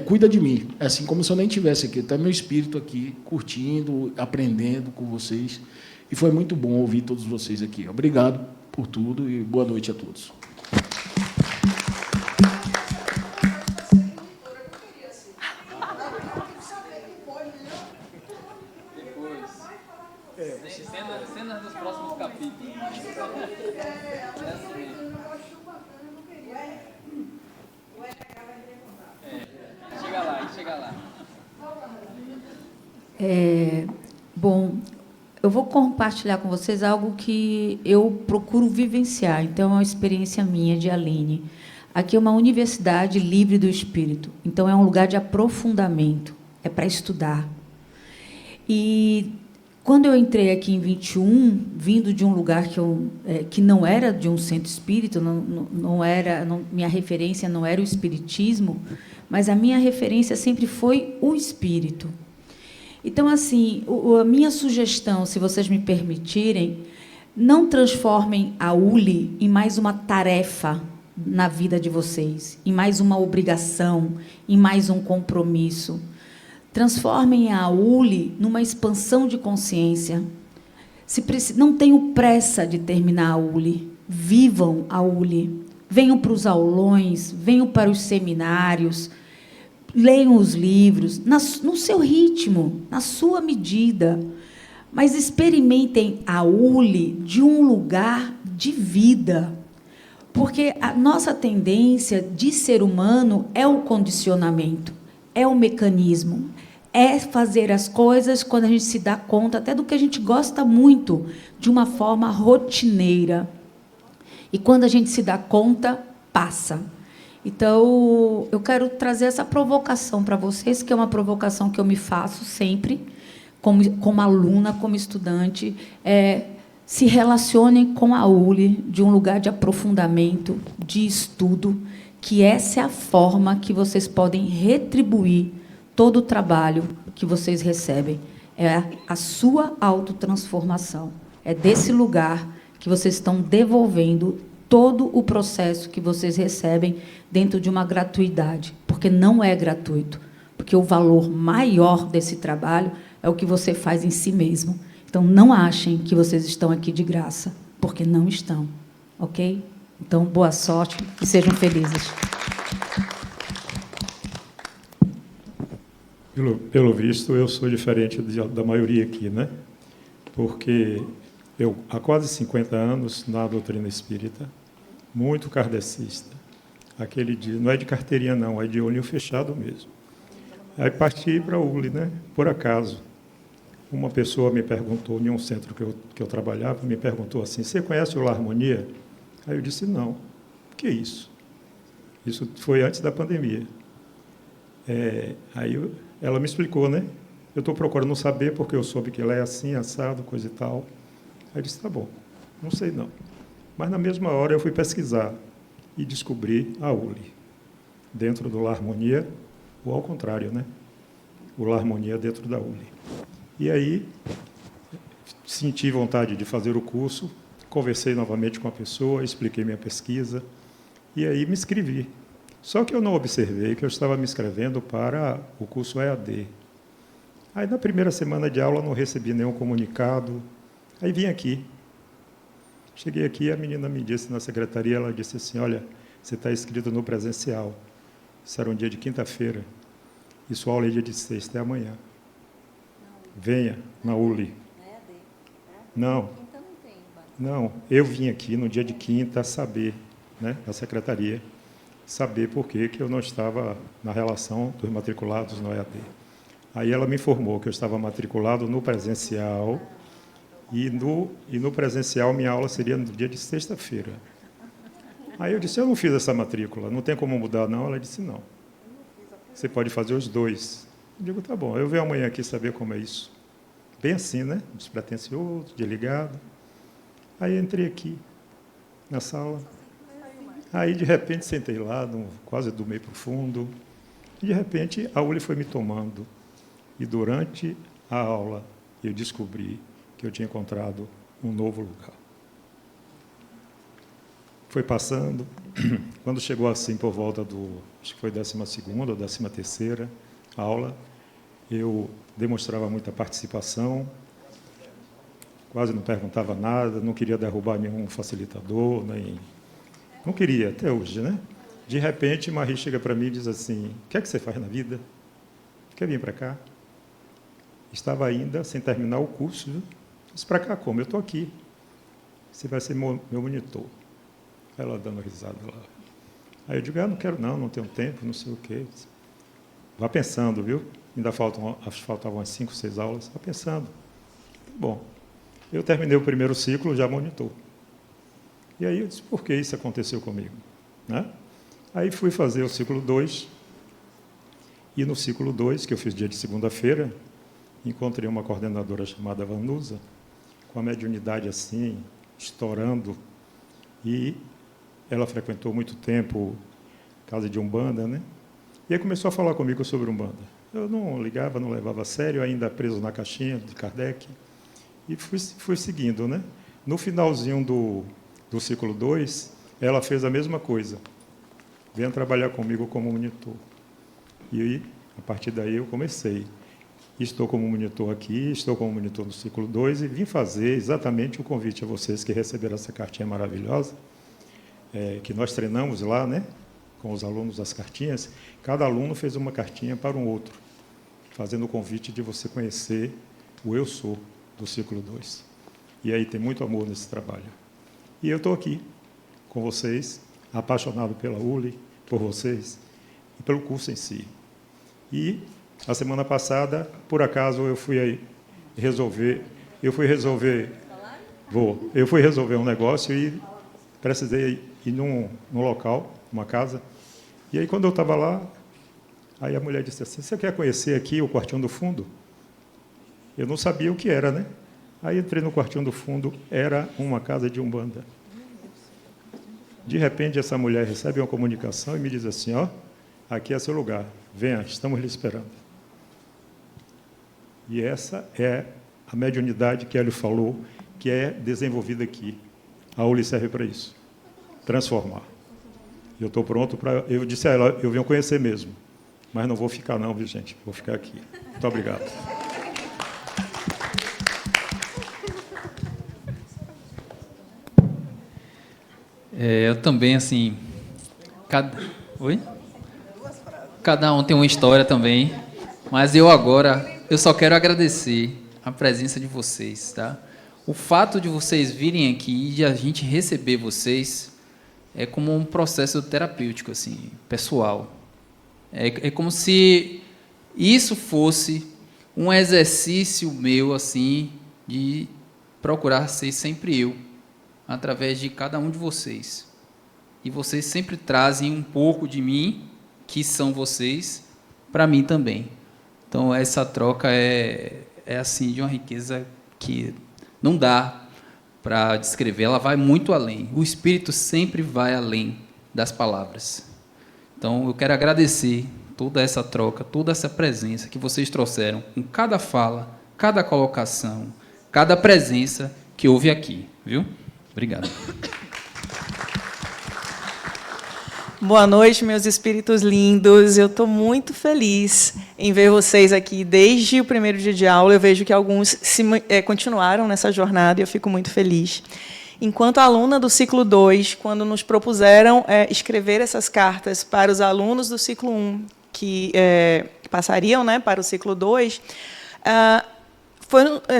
cuida de mim, é assim como se eu nem estivesse aqui, está meu espírito aqui, curtindo, aprendendo com vocês, e foi muito bom ouvir todos vocês aqui. Obrigado por tudo e boa noite a todos. Cenas dos próximos capítulos. Chega lá. Bom, eu vou compartilhar com vocês algo que eu procuro vivenciar. Então, é uma experiência minha, de Aline. Aqui é uma universidade livre do espírito. Então, é um lugar de aprofundamento. É para estudar. E quando eu entrei aqui em 21, vindo de um lugar que não era de um centro espírita, minha referência não era o espiritismo, mas a minha referência sempre foi o espírito. Então, assim, a minha sugestão, se vocês me permitirem, não transformem a ULI em mais uma tarefa na vida de vocês, em mais uma obrigação, em mais um compromisso. Transformem a ULI numa expansão de consciência. Não tenham pressa de terminar a ULI. Vivam a ULI. Venham para os aulões, venham para os seminários, leiam os livros, no seu ritmo, na sua medida. Mas experimentem a ULI de um lugar de vida. Porque a nossa tendência de ser humano é o condicionamento. é o mecanismo, é fazer as coisas quando a gente se dá conta, até do que a gente gosta muito, de uma forma rotineira. E quando a gente se dá conta, passa. Então, eu quero trazer essa provocação para vocês, que é uma provocação que eu me faço sempre, como aluna, como estudante, se relacionem com a ULI de um lugar de aprofundamento, de estudo, que essa é a forma que vocês podem retribuir todo o trabalho que vocês recebem. É a sua autotransformação. É desse lugar que vocês estão devolvendo todo o processo que vocês recebem dentro de uma gratuidade, porque não é gratuito, porque o valor maior desse trabalho é o que você faz em si mesmo. Então, não achem que vocês estão aqui de graça, porque não estão, ok? Então, boa sorte e sejam felizes. Pelo visto, eu sou diferente da maioria aqui, né? Porque eu, há quase 50 anos, na doutrina espírita, muito kardecista. Aquele dia, não é de carteirinha, não, é de olho fechado mesmo. Aí parti para a ULI, né? Por acaso. Uma pessoa me perguntou, em um centro que eu trabalhava, me perguntou assim, você conhece o Lar Harmonia? Aí eu disse, não. O que é isso? Isso foi antes da pandemia. Ela me explicou, né? Eu estou procurando saber, porque eu soube que ela é assim, assado, coisa e tal. Aí eu disse, tá bom, não sei não. Mas, na mesma hora, eu fui pesquisar e descobri a ULI, dentro do Lar Harmonia, ou ao contrário, né? O Lar Harmonia dentro da ULI. E aí, senti vontade de fazer o curso, conversei novamente com a pessoa, expliquei minha pesquisa, e aí me inscrevi. Só que eu não observei que eu estava me inscrevendo para o curso EAD. Aí, na primeira semana de aula, não recebi nenhum comunicado. Aí vim aqui. Cheguei aqui, a menina me disse na secretaria, ela disse assim, olha, você está inscrito no presencial. Isso era um dia de quinta-feira. E sua aula é dia de sexta, é amanhã. Venha na ULI. Não. Não, eu vim aqui no dia de quinta saber, né, na secretaria, saber por que eu não estava na relação dos matriculados no EAD. Aí ela me informou que eu estava matriculado no presencial e no presencial minha aula seria no dia de sexta-feira. Aí eu disse, eu não fiz essa matrícula, não tem como mudar não? Ela disse, não. Você pode fazer os dois. Eu digo, tá bom, eu venho amanhã aqui saber como é isso. Bem assim, né? Despretensioso, desligado. Aí entrei aqui, na sala. Aí, de repente, sentei lá, quase do meio para o fundo. E, de repente, a ULI foi me tomando. E, durante a aula, eu descobri que eu tinha encontrado um novo lugar. Foi passando. Quando chegou assim, por volta acho que foi 12ª ou 13ª aula, eu demonstrava muita participação, quase não perguntava nada, não queria derrubar nenhum facilitador, nem... Não queria, até hoje, né? De repente, Marie chega para mim e diz assim, o que é que você faz na vida? Quer vir para cá? Estava ainda sem terminar o curso, viu? Disse, para cá como? Eu estou aqui. Você vai ser meu monitor. Ela dando risada lá. Aí eu digo, não quero não tenho tempo, não sei o quê. Vá pensando, viu? Ainda faltavam umas 5, 6 aulas. Vá pensando. Tá bom. Eu terminei o primeiro ciclo, já monitor. E aí eu disse, por que isso aconteceu comigo? Né? Aí fui fazer o ciclo 2. E no ciclo 2, que eu fiz dia de segunda-feira, encontrei uma coordenadora chamada Vanusa, com a mediunidade assim, estourando. E ela frequentou muito tempo casa de Umbanda, né? E aí começou a falar comigo sobre Umbanda. Eu não ligava, não levava a sério, ainda preso na caixinha de Kardec. E fui seguindo, né? No finalzinho do ciclo 2, ela fez a mesma coisa. Venha trabalhar comigo como monitor. E aí, a partir daí eu comecei. Estou como monitor aqui, estou como monitor no ciclo 2 e vim fazer exatamente o convite a vocês que receberam essa cartinha maravilhosa, que nós treinamos lá, né, com os alunos das cartinhas. Cada aluno fez uma cartinha para um outro, fazendo o convite de você conhecer o Eu Sou do ciclo 2. E aí tem muito amor nesse trabalho. E eu estou aqui com vocês, apaixonado pela ULI, por vocês e pelo curso em si. E a semana passada, por acaso, eu fui resolver um negócio e precisei ir num local, uma casa. E aí, quando eu estava lá, aí a mulher disse assim: você quer conhecer aqui o quartinho do fundo? Eu não sabia o que era, né? Aí entrei no quartinho do fundo, era uma casa de umbanda. De repente, essa mulher recebe uma comunicação e me diz assim: ó, aqui é seu lugar, venha, estamos lhe esperando. E essa é a mediunidade que ele falou, que é desenvolvida aqui. A aula serve para isso, transformar. Eu estou pronto para... Eu disse a ela, eu venho conhecer mesmo, mas não vou ficar não, viu, gente? Vou ficar aqui. Muito obrigado. Eu também, assim... Oi? Cada um tem uma história também, mas eu só quero agradecer a presença de vocês, tá? O fato de vocês virem aqui e de a gente receber vocês é como um processo terapêutico, assim, pessoal. É como se isso fosse um exercício meu, assim, de procurar ser sempre eu, através de cada um de vocês. E vocês sempre trazem um pouco de mim, que são vocês, para mim também. Então, essa troca é assim, de uma riqueza que não dá para descrever, ela vai muito além. O Espírito sempre vai além das palavras. Então, eu quero agradecer toda essa troca, toda essa presença que vocês trouxeram com cada fala, cada colocação, cada presença que houve aqui, viu? Obrigado. Boa noite, meus espíritos lindos. Eu estou muito feliz em ver vocês aqui desde o primeiro dia de aula. Eu vejo que alguns continuaram nessa jornada e eu fico muito feliz. Enquanto aluna do ciclo 2, quando nos propuseram escrever essas cartas para os alunos do ciclo 1, que passariam, né, para o ciclo 2,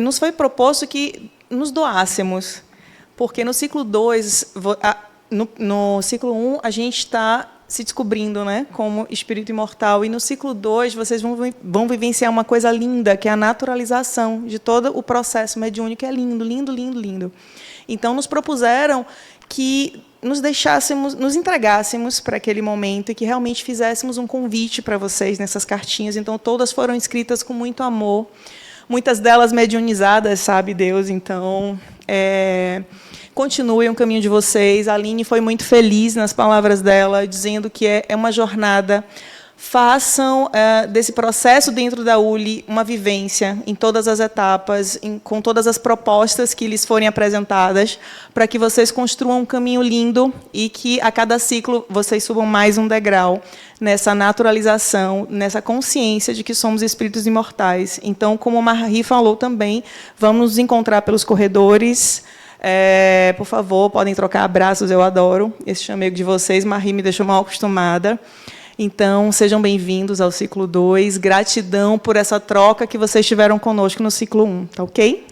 nos foi proposto que nos doássemos, porque no ciclo 2... No ciclo 1, a gente está se descobrindo, né, como espírito imortal. E no ciclo 2, vocês vão vivenciar uma coisa linda, que é a naturalização de todo o processo mediúnico. É lindo, lindo, lindo, lindo. Então, nos propuseram que nos entregássemos para aquele momento e que realmente fizéssemos um convite para vocês nessas cartinhas. Então, todas foram escritas com muito amor, muitas delas mediunizadas, sabe Deus? Então, continuem o caminho de vocês. A Aline foi muito feliz nas palavras dela, dizendo que é uma jornada. Façam desse processo dentro da ULI uma vivência em todas as etapas, com todas as propostas que lhes forem apresentadas, para que vocês construam um caminho lindo e que, a cada ciclo, vocês subam mais um degrau nessa naturalização, nessa consciência de que somos espíritos imortais. Então, como a Marie falou também, vamos nos encontrar pelos corredores. Por favor, podem trocar abraços, eu adoro esse chamego de vocês. Marie me deixou mal acostumada. Então, sejam bem-vindos ao ciclo 2. Gratidão por essa troca que vocês tiveram conosco no ciclo 1, tá ok?